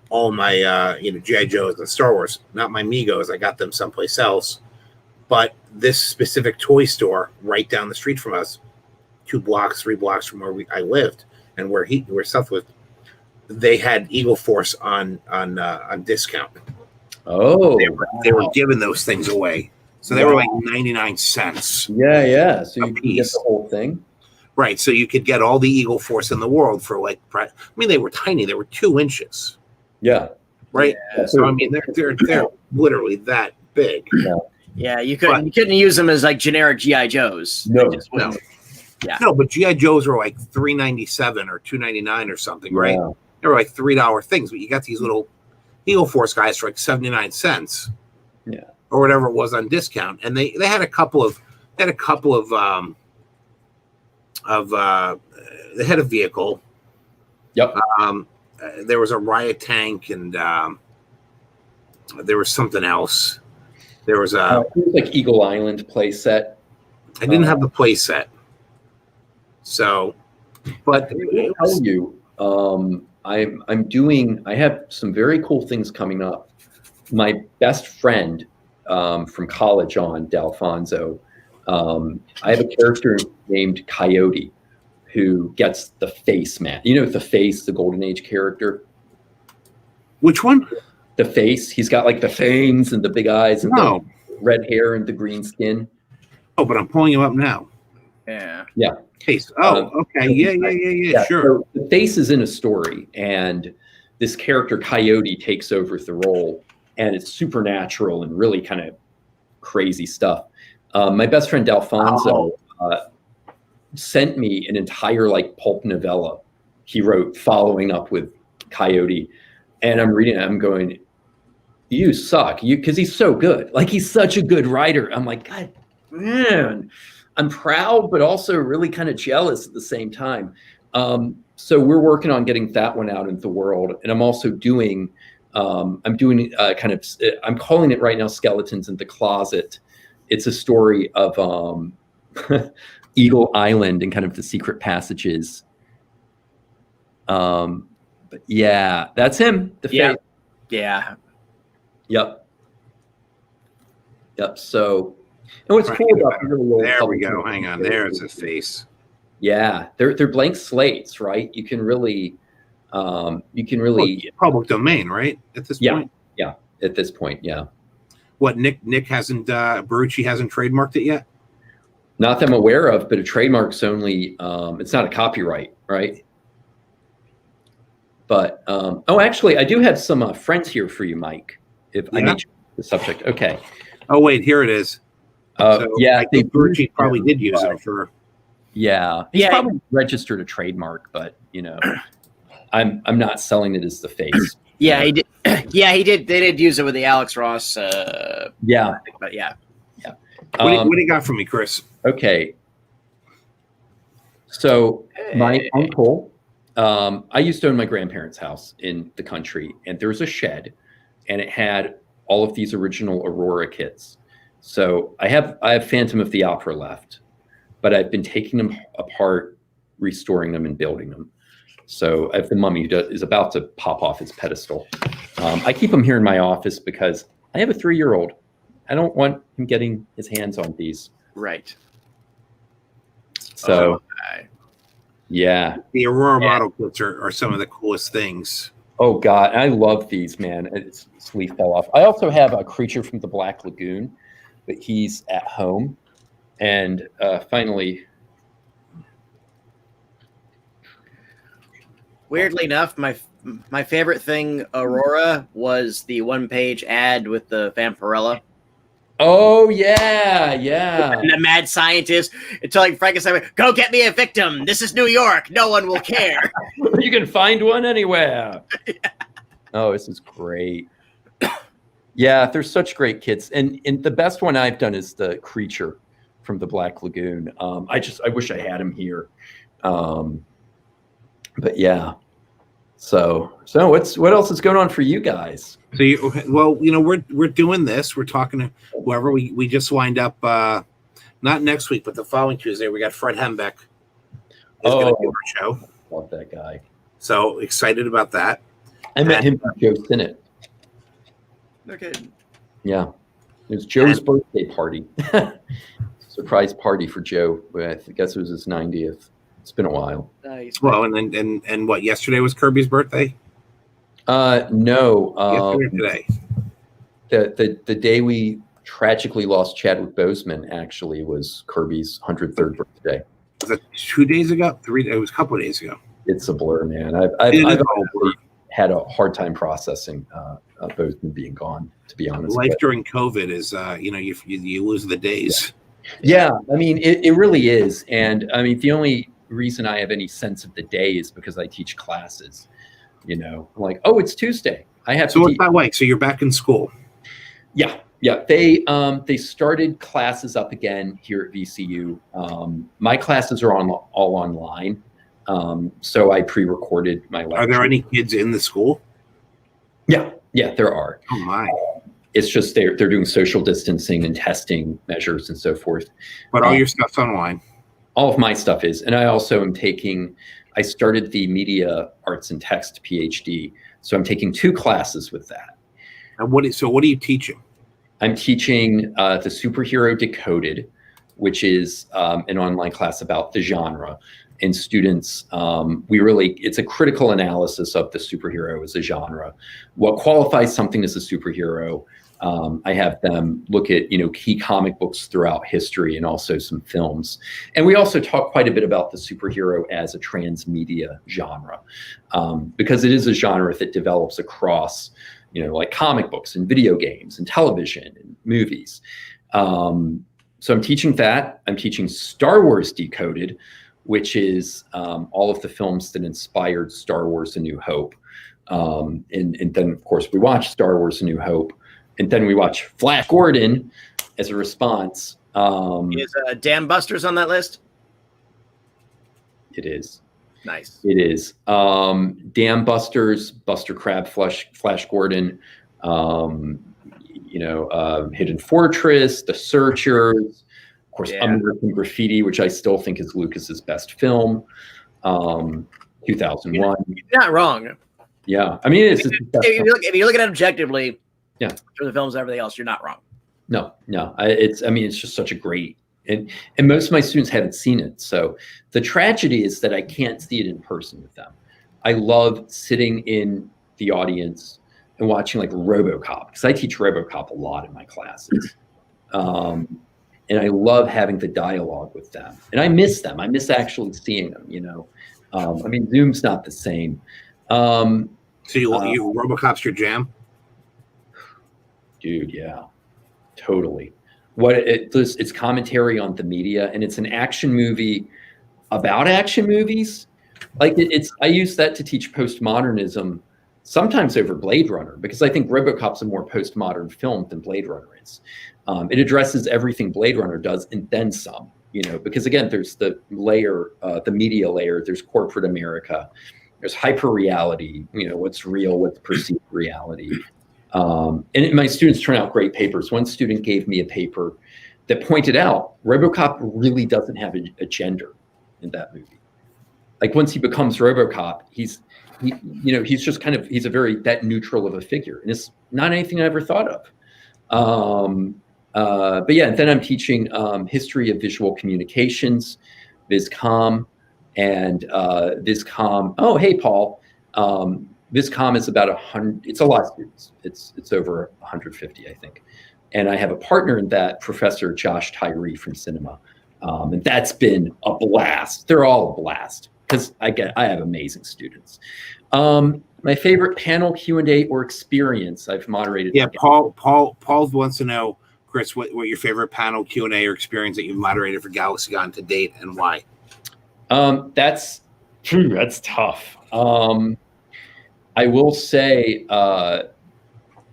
all my, G.I. Joes and Star Wars. Not my Migos. I got them someplace else. But this specific toy store right down the street from us, 3 blocks from where I lived and where stuff was, they had Eagle Force on discount. Oh, they were giving those things away, so they were like 99 cents. Yeah. So you can get the whole thing, right? So you could get all the Eagle Force in the world for like, they were tiny. They were 2 inches. Yeah. Right. Yeah. So they're literally that big. Yeah. You couldn't use them as like generic GI Joes. No. Yeah. No, but GI Joes were like $3.97 or $2.99 or something, right? Yeah. They were like $3 things, but you got these little Eagle Force guys for like 79 cents, or whatever it was on discount, and they had a couple of they had a vehicle. Yep. There was a riot tank, and there was something else. There was like Eagle Island play set. I didn't have the play set, so but I tell you. I have some very cool things coming up. My best friend from college on, D'Alfonso, I have a character named Coyote who gets the face man. The face, the Golden Age character. Which one? The face. He's got like the fangs and the big eyes and the red hair and the green skin. Oh, but I'm pulling him up now. Yeah. Face. Okay. Yeah, sure. So the face is in a story, and this character Coyote takes over the role, and it's supernatural and really kind of crazy stuff. My best friend D'Alfonso sent me an entire like pulp novella he wrote following up with Coyote, and I'm reading it. I'm going, "You suck," because he's so good. Like he's such a good writer. I'm like, God, man. I'm proud, but also really kind of jealous at the same time. So we're working on getting that one out into the world. And I'm also doing, I'm calling it right now, Skeletons in the Closet. It's a story of Eagle Island and kind of the secret passages. But yeah, that's him. Yeah. Yep. So, and what's cool about there we go. Hang on, there's his face. Yeah, they're blank slates, right? You can really public domain, right? At this point, yeah. At this point, yeah. What, Nick hasn't Barucci hasn't trademarked it yet? Not that I'm aware of, but a trademark's only it's not a copyright, right? But oh, actually, I do have some friends here for you, Mike. If I made the subject, okay. Oh wait, here it is. So yeah, I think Barucci probably did use it for. Yeah, he's probably registered a trademark, but you know, I'm not selling it as the face. Yeah, he did. Yeah, he did. They did use it with the Alex Ross. Yeah, but yeah. What do you got for me, Chris? Okay. So my uncle, I used to own my grandparents' house in the country, and there was a shed, and it had all of these original Aurora kits. So I have Phantom of the Opera left, but I've been taking them apart, restoring them, and building them. So I have the Mummy who is about to pop off its pedestal. I keep them here in my office because I have a 3-year-old. I don't want him getting his hands on these. Right. So, yeah. The Aurora model kits are some of the coolest things. Oh, God. I love these, man. Its sleeve fell off. I also have a creature from the Black Lagoon, but he's at home. And finally... Weirdly enough, my favorite thing, Aurora, was the one-page ad with the Vampirella. Oh, yeah, yeah. And the mad scientist telling Frankenstein, go get me a victim. This is New York. No one will care. You can find one anywhere. Yeah. Oh, this is great. Yeah, they're such great kits. And the best one I've done is the creature from the Black Lagoon. I wish I had him here. But yeah. So what else is going on for you guys? So we're doing this. We're talking to whoever we just wind up. Not next week, but the following Tuesday, we got Fred Hembeck. He's going to do our show. Love that guy. So excited about that. I met him at Joe Sinnott. Okay. Yeah, it was Joe's birthday party. Surprise party for Joe. I guess it was his 90th. It's been a while. Nice. Well, and what? Yesterday was Kirby's birthday. No. Yesterday or today. The day we tragically lost Chadwick Boseman actually was Kirby's 103rd birthday. Was it 2 days ago? It was a couple of days ago. It's a blur, man. I've always had a hard time processing Boseman being gone. To be honest, life during COVID is you lose the days. Yeah, I mean it really is, and I mean the only reason I have any sense of the day is because I teach classes. You know, I'm like, oh, it's Tuesday. I have. So what's that like? So you're back in school? Yeah. They started classes up again here at VCU. My classes are all online, so I pre-recorded my lecture. Are there any kids in the school? Yeah, there are. Oh my! It's just they're doing social distancing and testing measures and so forth. But all your stuff's online. All of my stuff is, and I also am I started the Media Arts and Text PhD, so I'm taking 2 classes with that. And what are you teaching? I'm teaching the Superhero Decoded, which is an online class about the genre. And students, it's a critical analysis of the superhero as a genre. What qualifies something as a superhero? I have them look at, key comic books throughout history and also some films. And we also talk quite a bit about the superhero as a transmedia genre, because it is a genre that develops across, like comic books and video games and television and movies. So I'm teaching that. I'm teaching Star Wars Decoded, which is all of the films that inspired Star Wars: A New Hope. And then, of course, we watch Star Wars: A New Hope. And then we watch Flash Gordon as a response. Is Dam Busters on that list? It is. Nice. It is. Dam Busters, Buster Crab, Flash Gordon, Hidden Fortress, The Searchers, of course, American Graffiti, which I still think is Lucas's best film. 2001. You're not wrong. Yeah, I mean, if you look at it objectively, yeah, for the films and everything else, you're not wrong. No, it's just such a great, and most of my students haven't seen it. So the tragedy is that I can't see it in person with them. I love sitting in the audience and watching like RoboCop, because I teach RoboCop a lot in my classes. And I love having the dialogue with them. And I miss them. I miss actually seeing them, you know. I mean, Zoom's not the same. So you RoboCop's your jam? Dude, yeah, totally. It's commentary on the media, and it's an action movie about action movies. Like I use that to teach postmodernism, sometimes over Blade Runner, because I think RoboCop's a more postmodern film than Blade Runner is. It addresses everything Blade Runner does and then some, you know, because again, there's the layer, the media layer, there's corporate America, there's hyper reality, you know, what's real, what's perceived reality. And my students turn out great papers. One student gave me a paper that pointed out RoboCop really doesn't have a gender in that movie. Like once he becomes RoboCop, he's just kind of, he's a very that neutral of a figure, and it's not anything I ever thought of. But yeah, then I'm teaching history of visual communications, VisCom, and VisCom. Oh, hey, Paul. VisCom is about 100. It's a lot of students. It's over 150, I think. And I have a partner in that, Professor Josh Tyree from cinema, and that's been a blast. They're all a blast because I have amazing students. My favorite panel Q&A or experience I've moderated. Yeah, Paul wants to know, Chris, what your favorite panel Q&A or experience that you've moderated for GalaxyCon to date and why? That's tough. I will say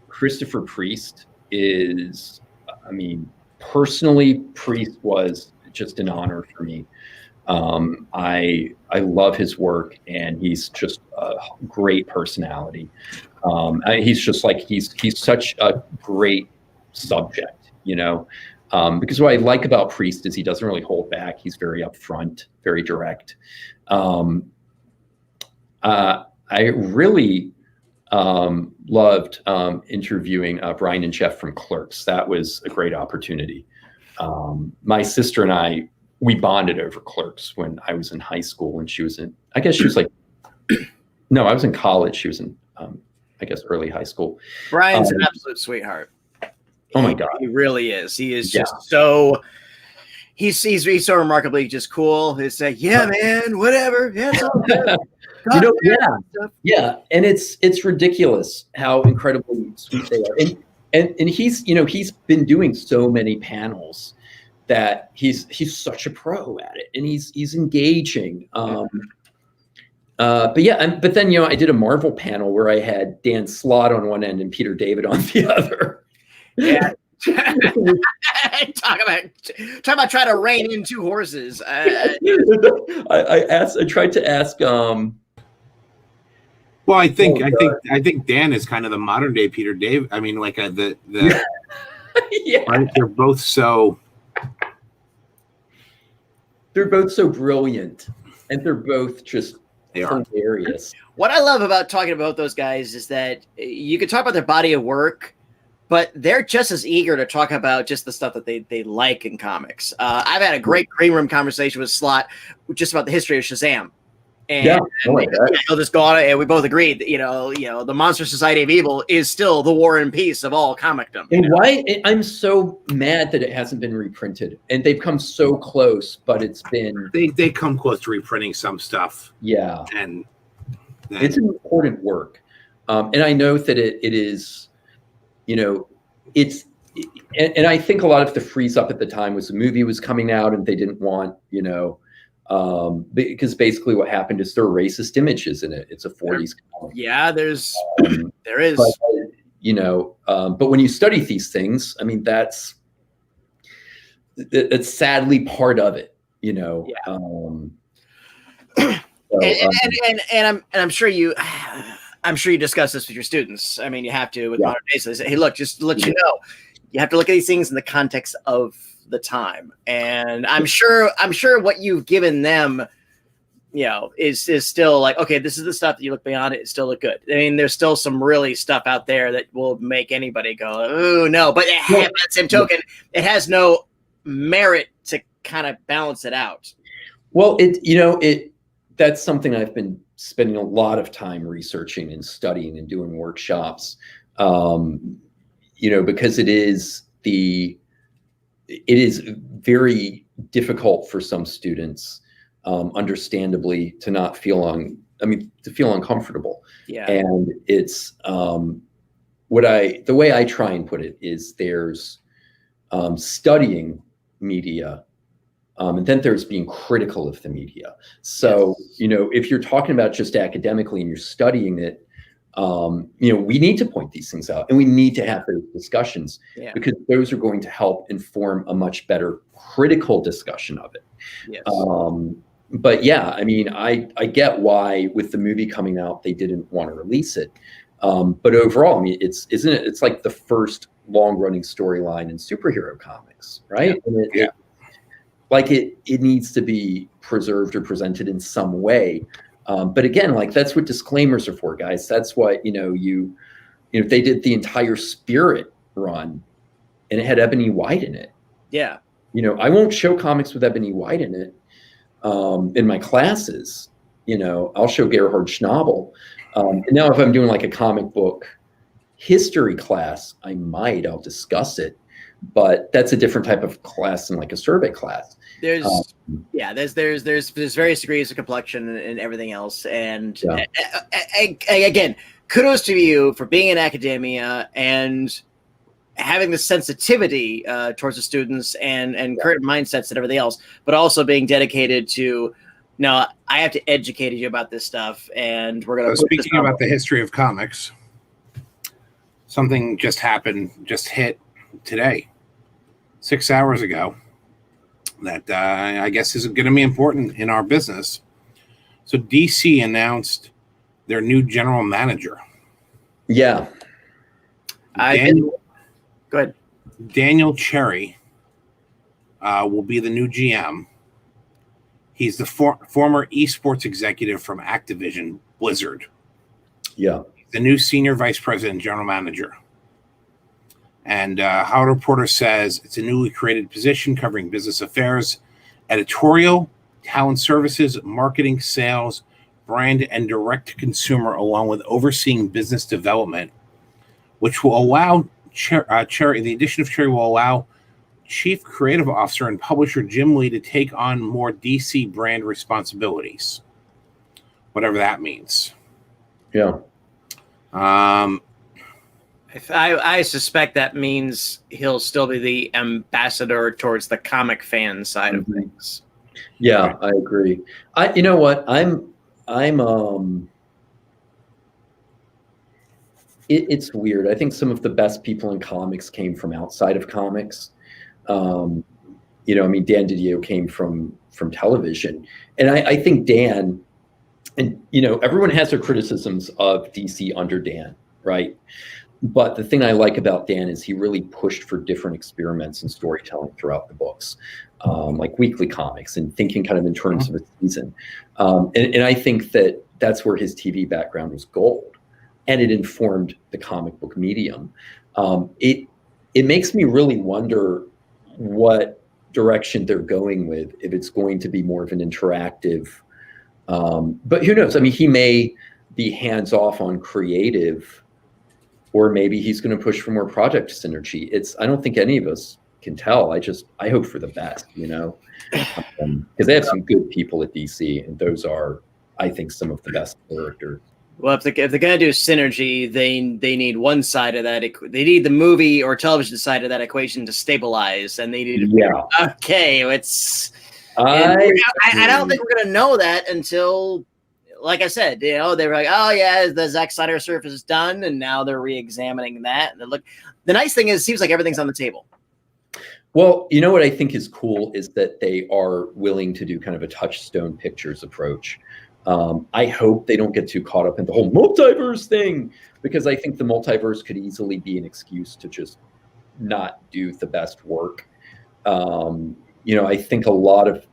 Christopher Priest is, I mean, personally, Priest was just an honor for me. I love his work, and he's just a great personality. He's just like, he's such a great subject, you know, because what I like about Priest is he doesn't really hold back. He's very upfront, very direct. I really loved interviewing Brian and Jeff from Clerks. That was a great opportunity. My sister and I, we bonded over Clerks when I was in high school, and she was in, I guess she was like, no, I was in college. She was in, I guess, early high school. Brian's an absolute sweetheart. Oh my God. He really is. He is just so, he's so remarkably just cool. He's like, yeah, man, whatever. Yeah, it's all good. You know, yeah. And it's ridiculous how incredibly sweet they are. And he's, you know, he's been doing so many panels that he's such a pro at it, and he's engaging. But then, you know, I did a Marvel panel where I had Dan Slott on one end and Peter David on the other. Yeah. Talk about trying to rein in two horses. I tried to ask. Well, I think Dan is kind of the modern day Peter David. I mean, like the yeah. Right? They're both so brilliant, and they're both just hilarious. What I love about talking about those guys is that you can talk about their body of work, but they're just as eager to talk about just the stuff that they like in comics. I've had a great green room conversation with Slott just about the history of Shazam. And he'll just go on, and we both agreed that, you know, the Monster Society of Evil is still the War and Peace of all comicdom. And why I'm so mad that it hasn't been reprinted, and they've come so close, but it's been they come close to reprinting some stuff. Yeah, and it's an important work, and I know that it is, you know, and I think a lot of the freeze up at the time was the movie was coming out, and they didn't want, you know. Because basically what happened is there are racist images in it. It's a 40s comic. Yeah, there is. But, you know, but when you study these things, I mean, that's sadly part of it, you know. Yeah. I'm sure you discuss this with your students. I mean, you have to with Modern Days. They say, hey, look, just to let you know, you have to look at these things in the context of the time, and I'm sure what you've given them, you know, is still like, okay, this is the stuff that you look beyond it still look good. I mean, there's still some really stuff out there that will make anybody go, oh no, but by the same token, it has no merit to kind of balance it out. Well, that's something I've been spending a lot of time researching and studying and doing workshops, because it is very difficult for some students, understandably, to not feel to feel uncomfortable. Yeah. And it's the way I try and put it is there's studying media, and then there's being critical of the media. So, if you're talking about just academically and you're studying it, we need to point these things out, and we need to have those discussions, because those are going to help inform a much better critical discussion of it. Yes. But yeah, I get why with the movie coming out, they didn't want to release it. But overall, it's like the first long running storyline in superhero comics, right? Yeah. It needs to be preserved or presented in some way. But again, that's what disclaimers are for, guys. That's what, they did the entire Spirit run and it had Ebony White in it. Yeah. I won't show comics with Ebony White in it in my classes. I'll show Gerhard Schnabel. And now if I'm doing a comic book history class, I'll discuss it. But that's a different type of class than a survey class. There's various degrees of complexion and everything else. And again, kudos to you for being in academia and having the sensitivity towards the students and current mindsets and everything else, but also being dedicated to, no, I have to educate you about this stuff, and we're going to. Speaking about the history of comics, something just hit today, 6 hours ago, that I guess is going to be important in our business. So DC announced their new general manager. Yeah. Go ahead. Daniel Cherry will be the new GM. He's the former esports executive from Activision Blizzard. Yeah. The new senior vice president, general manager. And Howard Reporter says it's a newly created position covering business affairs, editorial, talent services, marketing, sales, brand, and direct-to-consumer, along with overseeing business development, which will allow Cherry. The addition of Cherry will allow Chief Creative Officer and publisher Jim Lee to take on more DC brand responsibilities, whatever that means. Yeah. I suspect that means he'll still be the ambassador towards the comic fan side of things. Yeah, I agree. You know what? It's weird. I think some of the best people in comics came from outside of comics. Dan Didio came from television, and I think Dan, and everyone has their criticisms of DC under Dan, right? But the thing I like about Dan is he really pushed for different experiments in storytelling throughout the books, like weekly comics and thinking kind of in terms of a season. And I think that's where his TV background was gold, and it informed the comic book medium. It makes me really wonder what direction they're going with, if it's going to be more of an interactive, but who knows? He may be hands off on creative, or maybe he's going to push for more project synergy. I don't think any of us can tell. I hope for the best, because they have some good people at DC, and those are, I think, some of the best characters. Well, if they're going to do synergy, they need one side of that. They need the movie or television side of that equation to stabilize, and they need to. Okay, it's. I don't think we're going to know that until, like I said, they were like, oh yeah, the Zack Snyder surface is done, and now they're re-examining that. And the nice thing is, it seems like everything's on the table. Well, what I think is cool is that they are willing to do kind of a Touchstone Pictures approach. I hope they don't get too caught up in the whole multiverse thing, because I think the multiverse could easily be an excuse to just not do the best work. I think a lot of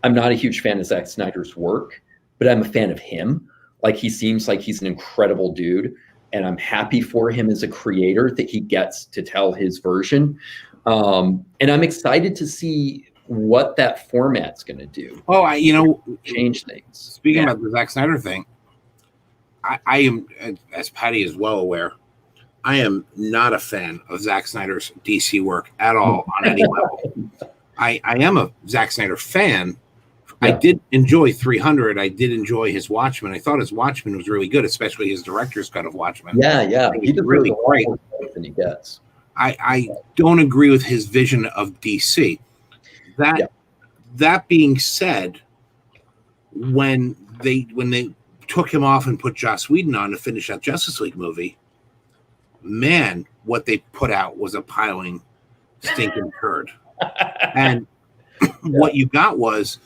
I'm not a huge fan of Zack Snyder's work, but I'm a fan of him. He seems like he's an incredible dude, and I'm happy for him as a creator that he gets to tell his version. And I'm excited to see what that format's going to do. Oh, change things. Speaking about the Zack Snyder thing, I am, as Patty is well aware, I am not a fan of Zack Snyder's DC work at all on any level. I am a Zack Snyder fan. I did enjoy 300. I did enjoy his Watchmen. I thought his Watchmen was really good, especially his director's cut of Watchmen. Yeah. He did really great. Than he gets. I don't agree with his vision of DC. That being said, when they took him off and put Joss Whedon on to finish that Justice League movie, man, what they put out was a piling stinking turd. And what you got was,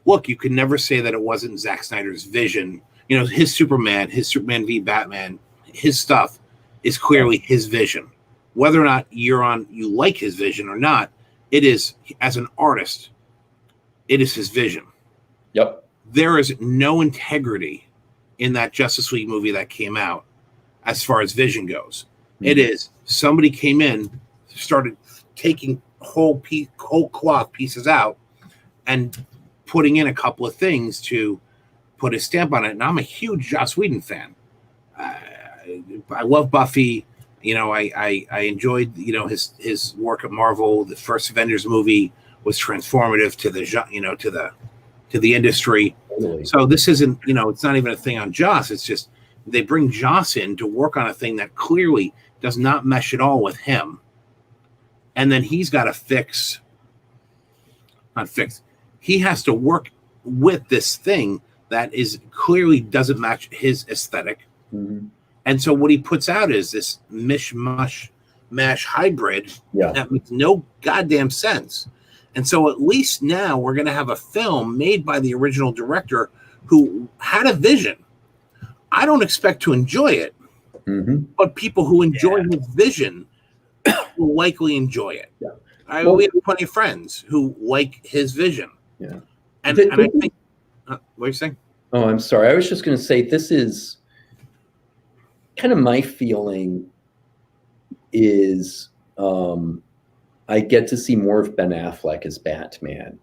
look, you could never say that it wasn't Zack Snyder's vision. You know, his Superman v Batman, his stuff is clearly his vision. Whether or not you like his vision or not, it is, as an artist, it is his vision. Yep. There is no integrity in that Justice League movie that came out as far as vision goes. Mm-hmm. It is somebody came in, started taking whole cloth pieces out and putting in a couple of things to put a stamp on it. And I'm a huge Joss Whedon fan. I love Buffy. You know, I enjoyed, you know, his work at Marvel. The first Avengers movie was transformative to the industry. Totally. So this isn't, you know, it's not even a thing on Joss. It's just they bring Joss in to work on a thing that clearly does not mesh at all with him. And then he's got to he has to work with this thing that is clearly doesn't match his aesthetic. Mm-hmm. And so what he puts out is this mash hybrid that makes no goddamn sense. And so at least now we're going to have a film made by the original director who had a vision. I don't expect to enjoy it, but people who enjoy his vision will likely enjoy it. Yeah. We have plenty of friends who like his vision. Yeah. And I think, what are you saying? Oh, I'm sorry. I was just going to say, this is kind of my feeling is I get to see more of Ben Affleck as Batman.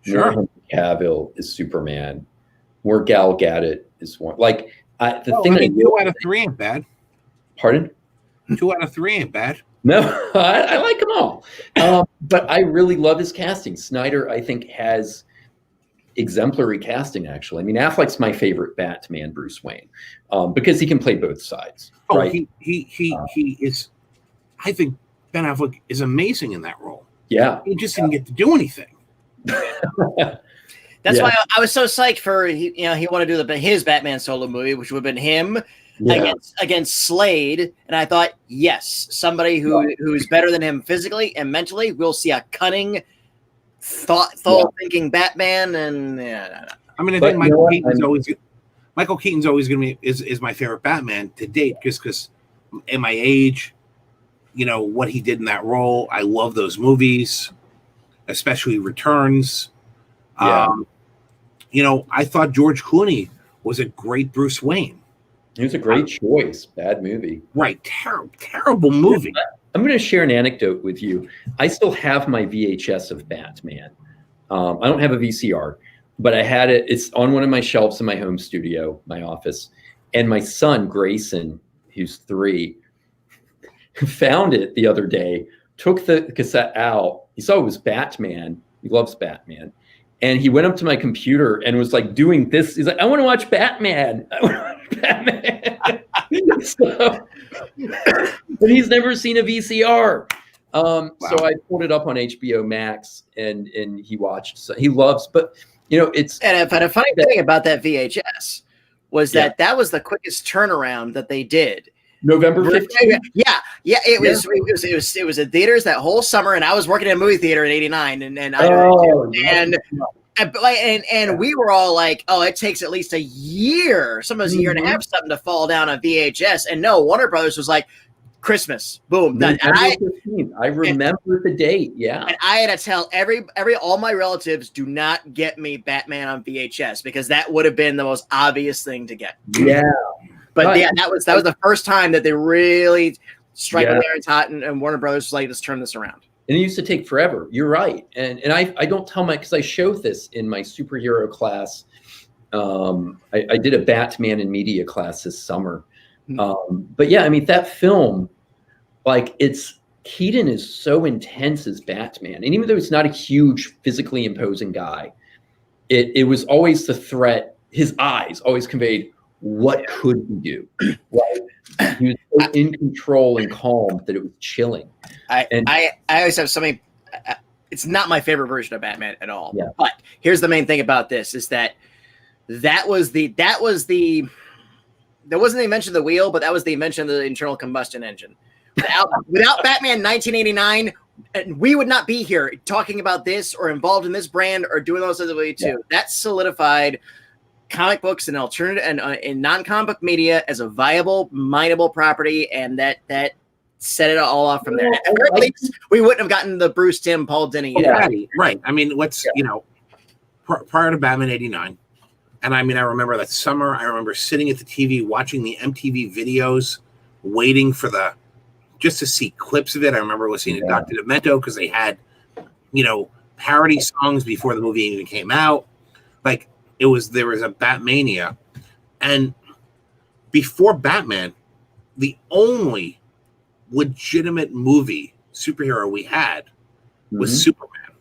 Sure. More Henry Cavill is Superman. More Gal Gadot is one. Like, the thing that 2 out of 3 ain't bad. Pardon? 2 out of 3 ain't bad. No, I like them all. But I really love his casting. Snyder, I think, has exemplary casting, actually. I mean, Affleck's my favorite Batman, Bruce Wayne, because he can play both sides. Oh, right? He is. I think Ben Affleck is amazing in that role. Yeah. He just didn't get to do anything. That's why I was so psyched for he wanted to do his Batman solo movie, which would have been him against Slade, and I thought, yes, somebody who's better than him physically and mentally. We'll see a cunning, thinking Batman, and I mean, I think Michael Keaton's always going to be is my favorite Batman to date, just because in my age, you know what he did in that role. I love those movies, especially Returns. You know, I thought George Clooney was a great Bruce Wayne. He was a great choice. Bad movie. Right. Terrible movie. I'm going to share an anecdote with you. I still have my VHS of Batman. I don't have a VCR, but I had it. It's on one of my shelves in my home studio, my office. And my son, Grayson, who's 3, found it the other day, took the cassette out. He saw it was Batman. He loves Batman. And he went up to my computer and was like doing this. He's like, I want to watch Batman. I want to watch Batman. But he's never seen a VCR. So I pulled it up on HBO Max and he watched. So he loves, but you know, it's. And a funny thing about that VHS was that was the quickest turnaround that they did. November 15th. Yeah. It was in theaters that whole summer, and I was working in a movie theater in '89, and we were all like, oh, it takes at least a year, sometimes a year and a half, something to fall down on VHS. And no, Warner Brothers was like, Christmas, boom. I remember the date. Yeah. And I had to tell all my relatives, do not get me Batman on VHS, because that would have been the most obvious thing to get. Yeah. But that was the first time that they really strike when Aaron's hot, and Warner Brothers was like, let's turn this around. And it used to take forever. You're right. And I don't tell because I showed this in my superhero class I did a Batman and media class this summer. Mm-hmm. But yeah, I mean, that film, like, Keaton is so intense as Batman. And even though he's not a huge physically imposing guy, it was always the threat. His eyes always conveyed, what could he do? Right? He was so in control and calm that it was chilling. I always have something. It's not my favorite version of Batman at all. Yeah. But here's the main thing about this is that wasn't the invention of the wheel, but that was the invention of the internal combustion engine. Without Batman 1989, we would not be here talking about this or involved in this brand or doing those other way too. Yeah. That solidified comic books and alternative and in non-comic book media as a viable, mineable property, and that set it all off from there. At least we wouldn't have gotten the Bruce Timm, Paul Dini. Right. I mean, prior to Batman 89, and I mean, I remember that summer, I remember sitting at the TV watching the MTV videos, waiting for just to see clips of it. I remember listening to Dr. Demento because they had, parody songs before the movie even came out. Like, there was a Batmania. And before Batman, the only legitimate movie superhero we had was Superman.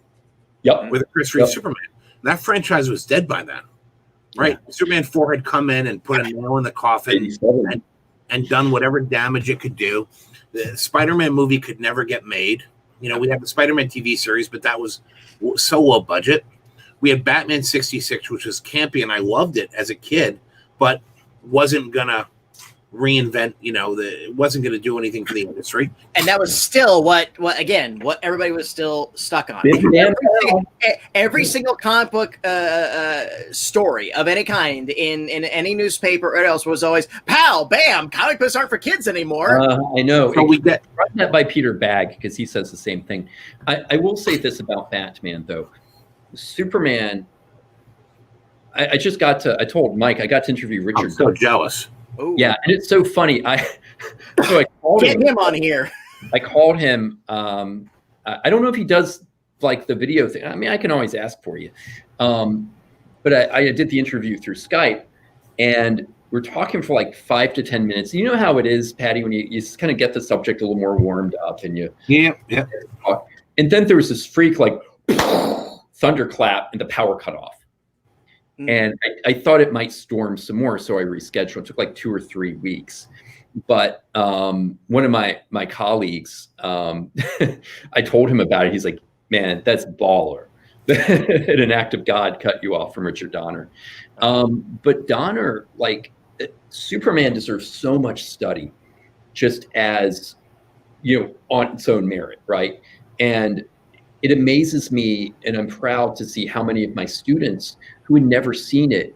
Yep. With Chris Reeve Superman. That franchise was dead by then. Right? Yeah. Superman 4 had come in and put a nail in the coffin and done whatever damage it could do. The Spider-Man movie could never get made. We had the Spider-Man TV series, but that was so low budget. We had Batman 66, which was campy, and I loved it as a kid, but wasn't going to reinvent, it wasn't going to do anything for the industry. And that was still what everybody was still stuck on. Every single comic book story of any kind in any newspaper or else was always, pow, bam, comic books aren't for kids anymore. I know. So we get that by Peter Bagge, because he says the same thing. I will say this about Batman, though. Superman, I told Mike, I got to interview Richard. I'm so jealous. Ooh. Yeah, and it's so funny. I called him on here. I called him. I don't know if he does like the video thing. I mean, I can always ask for you. But I did the interview through Skype, and we're talking for like 5 to 10 minutes. You know how it is, Patty, when you just kind of get the subject a little more warmed up, and you talk. And then there was this freak like thunderclap, and the power cut off. And I thought it might storm some more, so I rescheduled. It took like 2 or 3 weeks. But one of my colleagues, I told him about it. He's like, man, that's baller. An act of God cut you off from Richard Donner. But Donner, like, Superman deserves so much study, just as, on its own merit, right? And it amazes me, and I'm proud to see how many of my students who had never seen it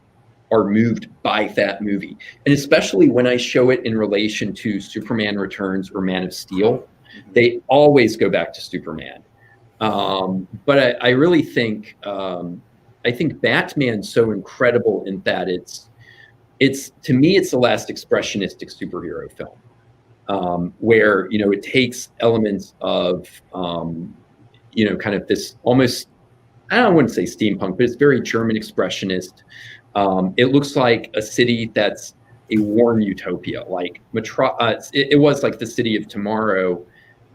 are moved by that movie. And especially when I show it in relation to Superman Returns or Man of Steel, they always go back to Superman. But I really think, I think Batman's so incredible in that it's to me, it's the last expressionistic superhero film, where, it takes elements of, kind of this almost, I wouldn't say steampunk, but it's very German expressionist. It looks like a city that's a worn utopia. Like it was like the city of tomorrow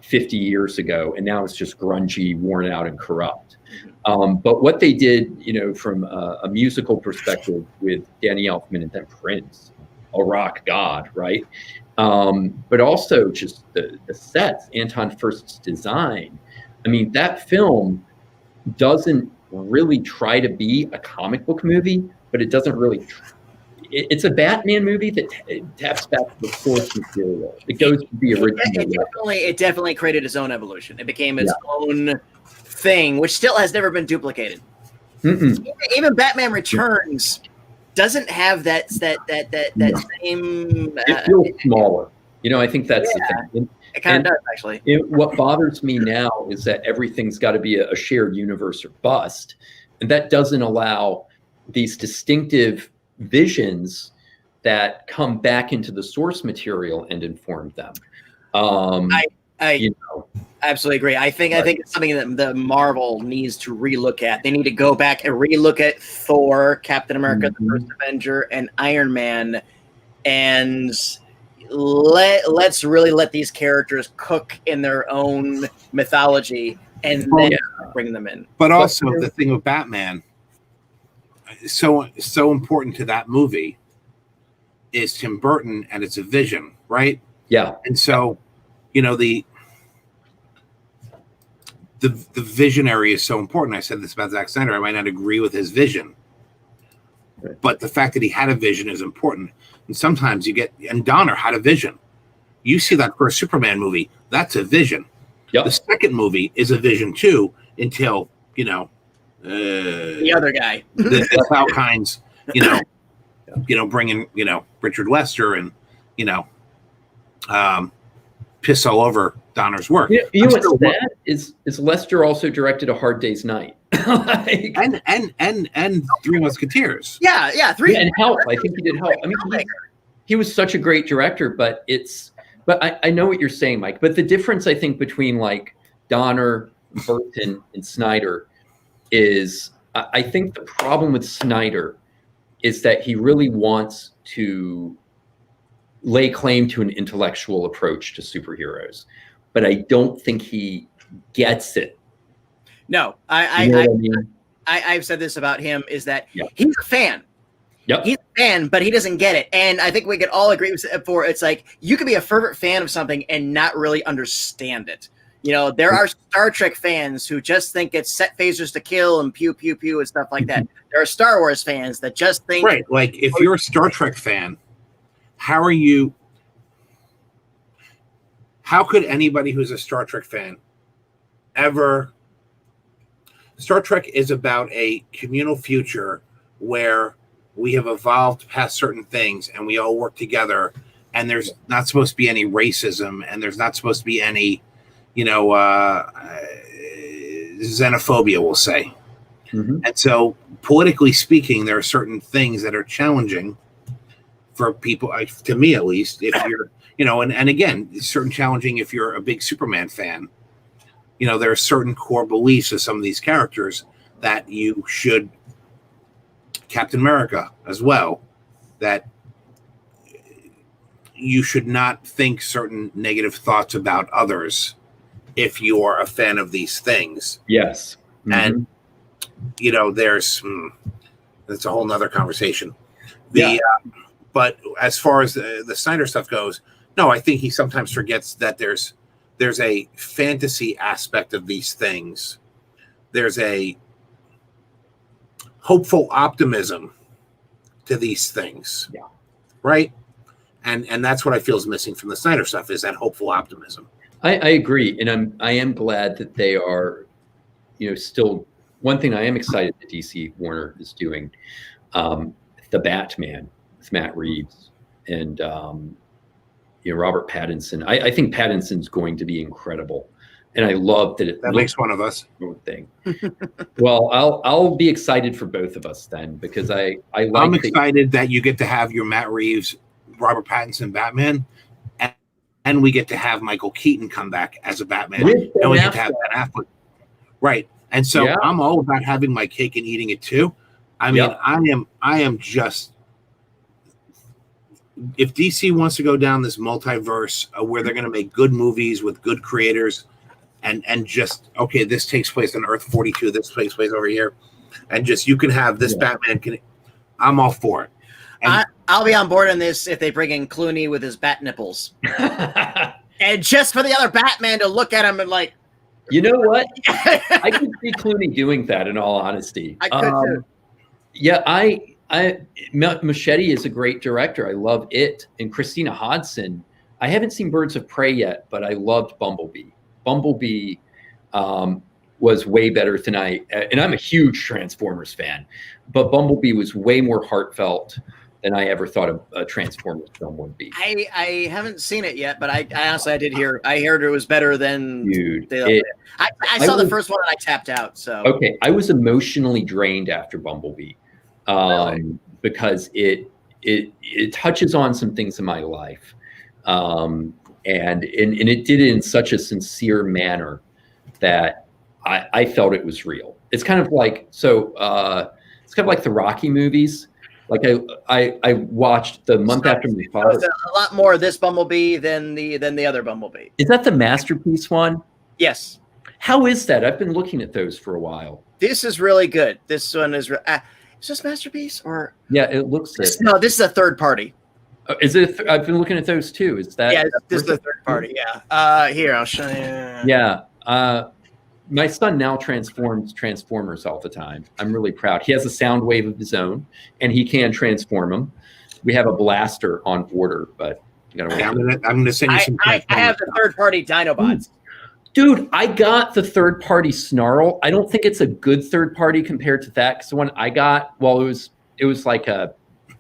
50 years ago, and now it's just grungy, worn out, and corrupt. But what they did, from a musical perspective with Danny Elfman and then Prince, a rock god, right? But also just the sets, Anton Furst's design. I mean, that film doesn't really try to be a comic book movie, but it doesn't really. It's a Batman movie that taps back to the source material. It goes to the original. It definitely created its own evolution. It became its own thing, which still has never been duplicated. Even Batman Returns doesn't have that same. It feels smaller. I think that's the thing. It kind of does, actually. What bothers me now is that everything's got to be a shared universe or bust. And that doesn't allow these distinctive visions that come back into the source material and inform them. I absolutely agree. I think it's something that the Marvel needs to relook at. They need to go back and relook at Thor, Captain America, the First Avenger, and Iron Man, and let's really let these characters cook in their own mythology and then bring them in. But also the thing with Batman, so important to that movie is Tim Burton, and it's a vision, right? Yeah. And so, the visionary is so important. I said this about Zack Snyder. I might not agree with his vision, but the fact that he had a vision is important. And sometimes and Donner had a vision. You see that first Superman movie, that's a vision. Yep. The second movie is a vision too, until, the other guy. the Falcons, bringing, Richard Lester and, piss all over Donner's work. What's sad is Lester also directed A Hard Day's Night. and Three Musketeers. Yeah, and Help. I think he did Help. I mean, he was such a great director, but I know what you're saying, Mike. But the difference, I think, between like Donner, Burton, and Snyder is, I think the problem with Snyder is that he really wants to lay claim to an intellectual approach to superheroes, but I don't think he gets it. No, I've said this about him, is that he's a fan. Yep. He's a fan, but he doesn't get it. And I think we could all agree with it's like you could be a fervent fan of something and not really understand it. There are Star Trek fans who just think it's set phasers to kill and pew, pew, pew and stuff like that. There are Star Wars fans that just think... Right, like if you're a Star Trek fan, how could anybody who's a Star Trek fan ever... Star Trek is about a communal future where we have evolved past certain things and we all work together, and there's not supposed to be any racism, and there's not supposed to be any, xenophobia, we'll say. And so politically speaking, there are certain things that are challenging for people, to me at least, if you're, and again, it's certain challenging if you're a big Superman fan. There are certain core beliefs of some of these characters that you should, Captain America as well, that you should not think certain negative thoughts about others if you are a fan of these things. Yes. And, there's, that's a whole nother conversation. But as far as the Snyder stuff goes, no, I think he sometimes forgets that there's a fantasy aspect of these things. There's a hopeful optimism to these things. Yeah. Right? And that's what I feel is missing from the Snyder stuff, is that hopeful optimism. I agree. And I am glad that they are, still, one thing I am excited that DC Warner is doing, the Batman with Matt Reeves and, Robert Pattinson. I think Pattinson's going to be incredible, and I love that that makes one of us. Thing. Well, I'll be excited for both of us then, because I'm excited that you get to have your Matt Reeves, Robert Pattinson Batman, and we get to have Michael Keaton come back as a Batman, and we get to have Ben Affleck. Right, and so I'm all about having my cake and eating it too. I mean, I am just. If DC wants to go down this multiverse where they're going to make good movies with good creators, and just, okay, this takes place on Earth 42, this takes place over here, and just, you can have this Batman, I'm all for it. And I'll be on board on this if they bring in Clooney with his bat nipples. And just for the other Batman to look at him and like... You know what? I could see Clooney doing that, in all honesty. I could too. Yeah, Machete is a great director. I love it. And Christina Hodson, I haven't seen Birds of Prey yet, but I loved Bumblebee. Bumblebee was way better than and I'm a huge Transformers fan, but Bumblebee was way more heartfelt than I ever thought a Transformers film would be. I haven't seen it yet, but I honestly, I heard it was better than... Dude, I saw the first one and I tapped out. So okay, I was emotionally drained after Bumblebee. Really? Because it touches on some things in my life. and it did it in such a sincere manner that I felt it was real. It's kind of like it's kind of like the Rocky movies. Like I watched the month after my father. So a lot more of this Bumblebee than the other Bumblebee. Is that the Masterpiece one? Yes. How is that? I've been looking at those for a while. This is really good. This one is. Is this Masterpiece or? Yeah, it looks it. No, this is a third party. Is it? I've been looking at those too. Is that? Yeah, this is the third party. Yeah. Here, I'll show you. Yeah. My son now transforms Transformers all the time. I'm really proud. He has a sound wave of his own, and he can transform them. We have a blaster on order, but I'm gonna send you some. I have the third party Dinobots. Dude, I got the third party Snarl. I don't think it's a good third party compared to that, because the one I got, well, it was like a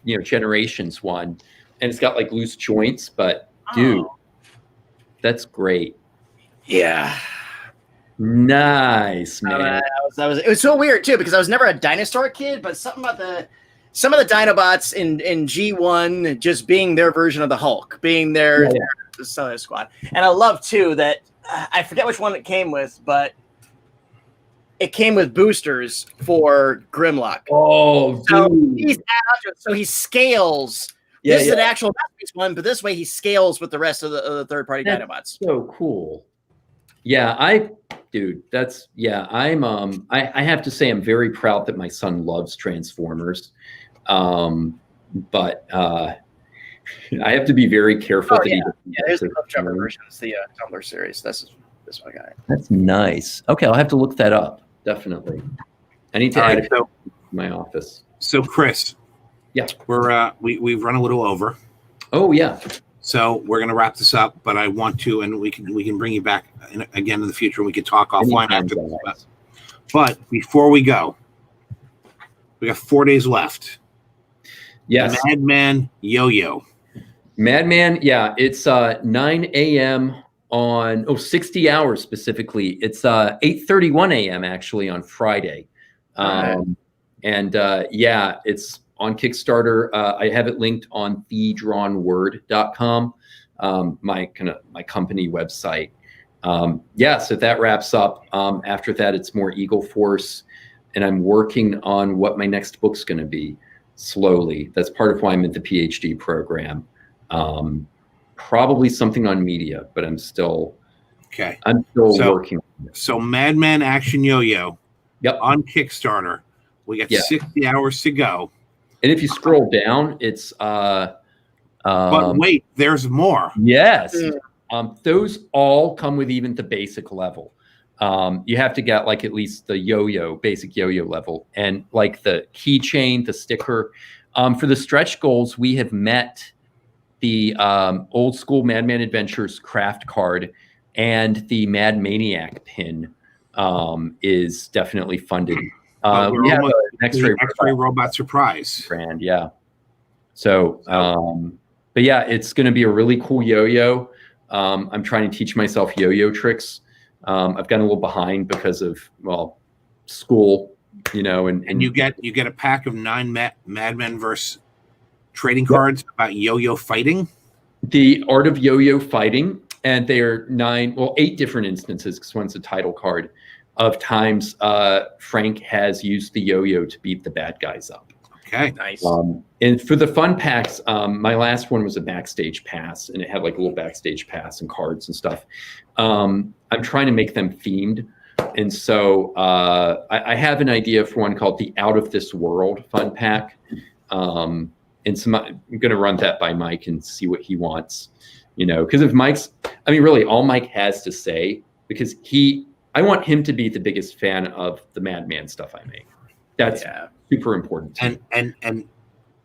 Generations one, and it's got like loose joints, but dude, that's great. Yeah. Nice, man. It was so weird too, because I was never a dinosaur kid, but something about some of the Dinobots in G1 just being their version of the Hulk, being their Suicide Squad. And I love too that I forget which one it came with, but it came with boosters for Grimlock. Oh, dude. So he scales. Yeah, this is an actual Masterpiece one, but this way he scales with the rest of the third party Dinobots. So cool. Yeah, I have to say I'm very proud that my son loves Transformers. But I have to be very careful that he doesn't. There's the Club Jumper version. It's the Tumblr series. This one I got. That's nice. Okay, I'll have to look that up. Definitely. I need to add it to my office. So Chris, yeah, we've run a little over. Oh yeah. So we're going to wrap this up, but I want to, and we can bring you back again in the future. We can talk offline after this. But before we go, we got 4 days left. Yes. Madman Yo-Yo. Madman, yeah, it's 9 a.m. on 60 hours specifically. It's 8:31 a.m. actually on Friday. It's on Kickstarter. I have it linked on thedrawnword.com, my company website. So that wraps up. After that, it's more Eagle Force, and I'm working on what my next book's going to be slowly. That's part of why I'm in the PhD program. Probably something on media, but I'm still working. So Madman Action Yo-Yo. Yep. On Kickstarter. We got 60 hours to go. And if you scroll down, it's but wait, there's more. Yes. Those all come with even the basic level. You have to get like at least the basic yo-yo level, and like the keychain, the sticker. For the stretch goals, we have met the old school Madman Adventures craft card, and the Mad Maniac pin is definitely funded. We have an X-ray robot surprise brand, yeah. So, but yeah, it's going to be a really cool yo-yo. I'm trying to teach myself yo-yo tricks. I've gotten a little behind because of school, and you get a pack of 9 Madmen versus trading cards about yo-yo fighting. The art of yo-yo fighting, and they are 8 different instances, because one's a title card of times Frank has used the yo-yo to beat the bad guys up. Okay, nice. And for the fun packs, my last one was a backstage pass, and it had like a little backstage pass and cards and stuff. I'm trying to make them themed, and so I have an idea for one called the Out of This World fun pack. And so I'm going to run that by Mike and see what he wants, because if really all Mike has to say, because I want him to be the biggest fan of the Madman stuff I make. That's super important. And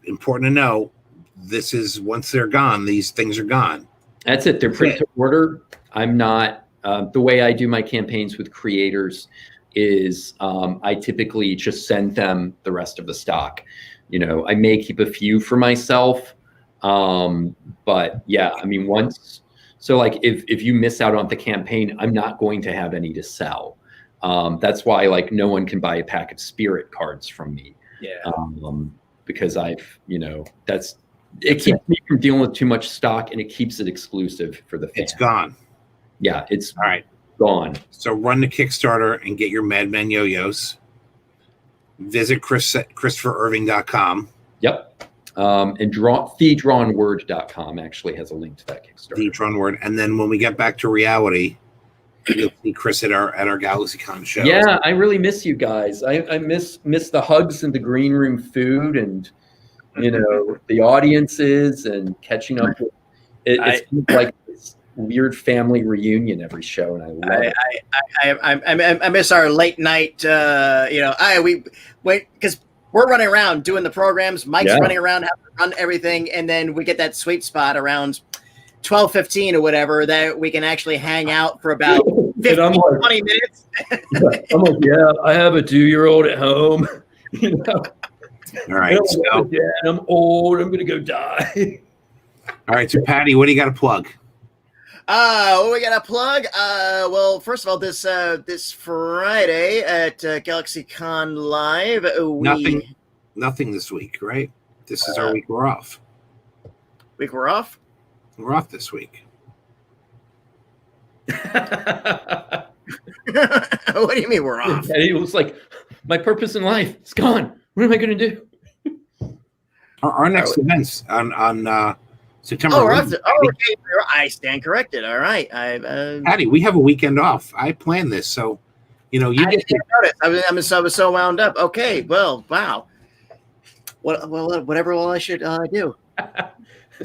important to know, this is once they're gone, these things are gone. That's it. They're print to order. I'm not, the way I do my campaigns with creators is I typically just send them the rest of the stock. I may keep a few for myself. But yeah, once, so like if you miss out on the campaign, I'm not going to have any to sell. That's why no one can buy a pack of spirit cards from me. Yeah. Because that's It keeps me from dealing with too much stock, and it keeps it exclusive for the fans. It's gone. Yeah, it's all right. Gone. So run the Kickstarter and get your Madman yo-yos. Visit ChristopherIrving.com. Yep. And thedrawnword.com actually has a link to that Kickstarter. The Drawn Word. And then when we get back to reality, you'll see Chris at our GalaxyCon show. Yeah, I really miss you guys. I miss the hugs and the green room food and the audiences and catching up with it's like this weird family reunion every show, and I love it. I miss our late night. We wait because we're running around doing the programs. Mike's running around, having to run everything, and then we get that sweet spot around 12:15 or whatever that we can actually hang out for about 15, 20 minutes. I'm like, yeah, I have a 2-year-old at home. All right, I'm old. I'm gonna go die. All right, so Patty, what do you got to plug? What we got to plug? Well, first of all, this Friday at GalaxyCon Live, nothing this week, right? This is our week. We're off. Week we're off. We're off this week. What do you mean we're off? And it was like, my purpose in life is gone. What am I going to do? Our next events on September. Okay. I stand corrected. All right, Patty, we have a weekend off. I planned this, so you get to notice. I was so wound up. Okay, well, wow. Whatever I should do.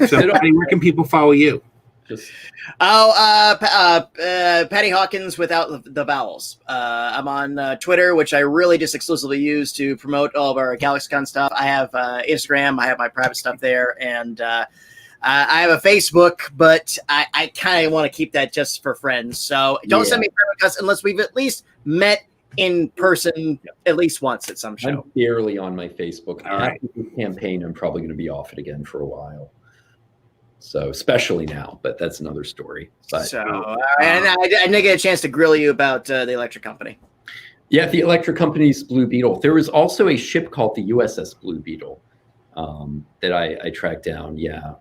So, Patty, where can people follow you? Patty Hawkins without the vowels. I'm on Twitter, which I really just exclusively use to promote all of our GalaxyCon stuff. I have Instagram. I have my private stuff there, and I have a Facebook, but I kind of want to keep that just for friends. So don't send me friend requests unless we've at least met in person at least once at some show. I'm barely on my Facebook. All right. After the campaign, I'm probably going to be off it again for a while. So especially now, but that's another story. But, and I didn't get a chance to grill you about the electric company. Yeah, the electric company's Blue Beetle. There was also a ship called the USS Blue Beetle that I tracked down. Yeah,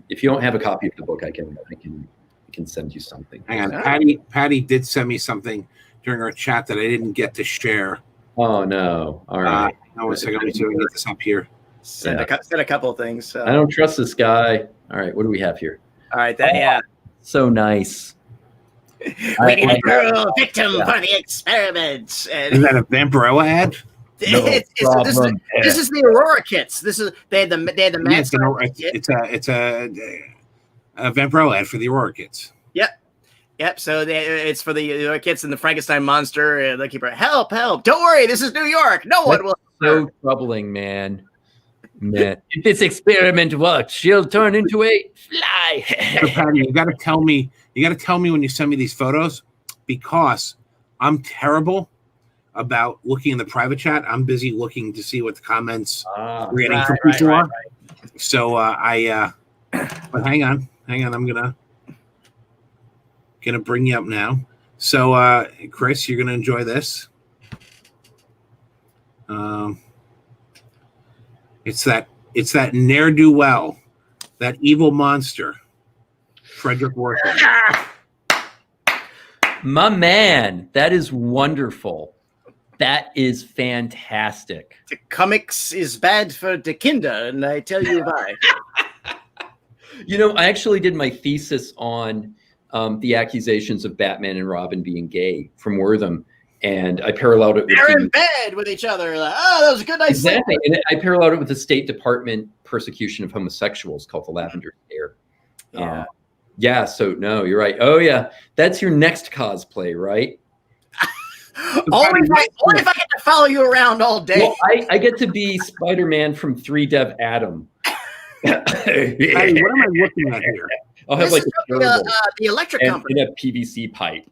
if you don't have a copy of the book, I can send you something. Hang on, Patty did send me something during our chat that I didn't get to share. Oh no! All right. I was like, let me see if I can get this up here. Send a couple of things. So. I don't trust this guy. All right, what do we have here? All right, so nice. We need a girl victim for the experiments. Is that a Vampirella ad? No this is the Aurora kits. They had the Master. It's a Vampirella ad for the Aurora kits. Yep. So it's for the kits and the Frankenstein monster. They keep help! Don't worry, this is New York. No one will. So troubling, man. If this experiment works, she'll turn into a fly. So Patty, you got to tell me when you send me these photos, because I'm terrible about looking in the private chat. I'm busy looking to see what the comments we're getting from people are. So but hang on, I'm gonna bring you up now. So Chris, you're gonna enjoy this. It's that ne'er-do-well, that evil monster, Frederick Worthing. My man, that is wonderful. That is fantastic. The comics is bad for the kinder, and I tell you why. I actually did my thesis on the accusations of Batman and Robin being gay from Wortham. And I paralleled it with they're in bed with each other. Like, that was a good night. Exactly. And I paralleled it with the State Department persecution of homosexuals called the Lavender Scare. So no, you're right. Oh yeah. That's your next cosplay, right? Only if I get to follow you around all day. Well, I get to be Spider-Man from 3 Dev Adam. Hey, what am I looking at here? I'll have like the electric company and a PVC pipe.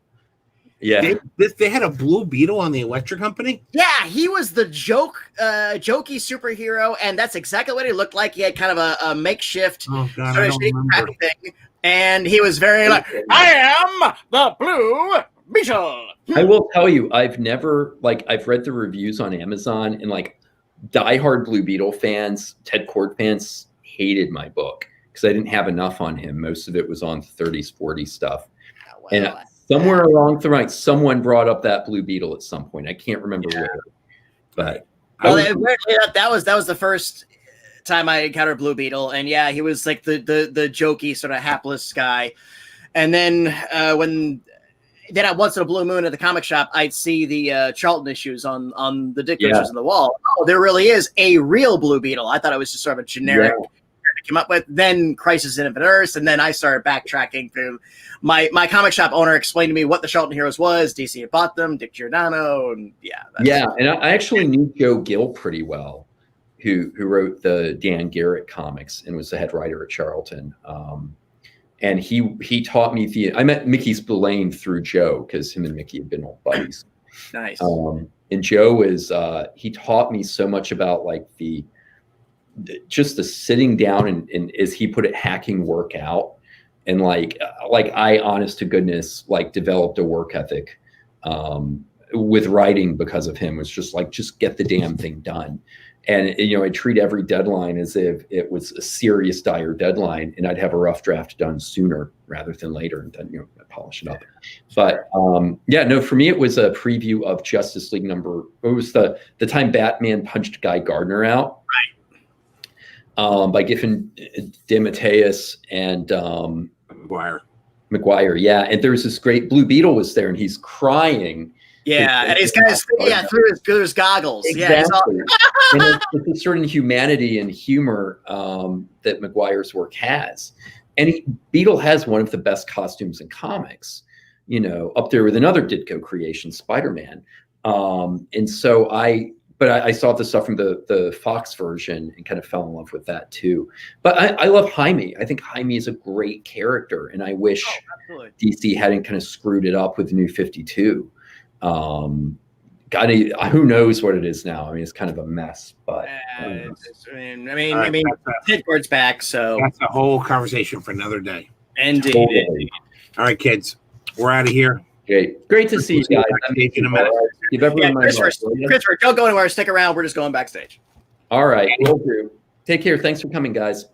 Yeah, they had a Blue Beetle on the electric company. Yeah, he was the jokey superhero, and that's exactly what he looked like. He had kind of a makeshift sort of thing, and he was very like, "I am the Blue Beetle." I will tell you, I've read the reviews on Amazon, and diehard Blue Beetle fans, Ted Kord fans, hated my book because I didn't have enough on him. Most of it was on 30s, 40s stuff. Oh, well, And somewhere along the line, someone brought up that Blue Beetle at some point. I can't remember where, but well, that was the first time I encountered Blue Beetle, and yeah, he was like the jokey sort of hapless guy. And then once in a blue moon at the comic shop, I'd see the Charlton issues on the Dick posters on the wall. Oh, there really is a real Blue Beetle. I thought it was just sort of a generic came up with. Then Crisis in Infinite Earths, and then I started backtracking through. My comic shop owner explained to me what the Charlton Heroes was. DC had bought them, Dick Giordano, and and I actually knew Joe Gill pretty well, who wrote the Dan Garrett comics and was the head writer at Charlton. And he taught me I met Mickey Spillane through Joe because him and Mickey had been old buddies. Nice. And Joe he taught me so much about like just the sitting down and as he put it, hacking work out. And like I, honest to goodness, like developed a work ethic with writing because of him. It was just like, just get the damn thing done. And, I treat every deadline as if it was a serious, dire deadline, and I'd have a rough draft done sooner rather than later, and then, polish it up. But for me, it was a preview of Justice League it was the time Batman punched Guy Gardner out. Right. By Giffen DeMatteis and McGuire. Yeah. And there was this great Blue Beetle was there, and he's crying. Yeah, and he's kind of through his goggles. Exactly. And it's a certain humanity and humor that McGuire's work has. And Beetle has one of the best costumes in comics, up there with another Ditko creation, Spider-Man. And so I saw the stuff from the Fox version and kind of fell in love with that too. But I love Jaime. I think Jaime is a great character, and I wish DC hadn't kind of screwed it up with the New 52. Who knows what it is now? I mean, it's kind of a mess, but Pittsburgh's back, so that's a whole conversation for another day. Indeed. Totally. All right, kids, we're out of here. Great to see you guys. Christopher, don't go anywhere. Stick around. We're just going backstage. All right, will do. Take care. Thanks for coming, guys.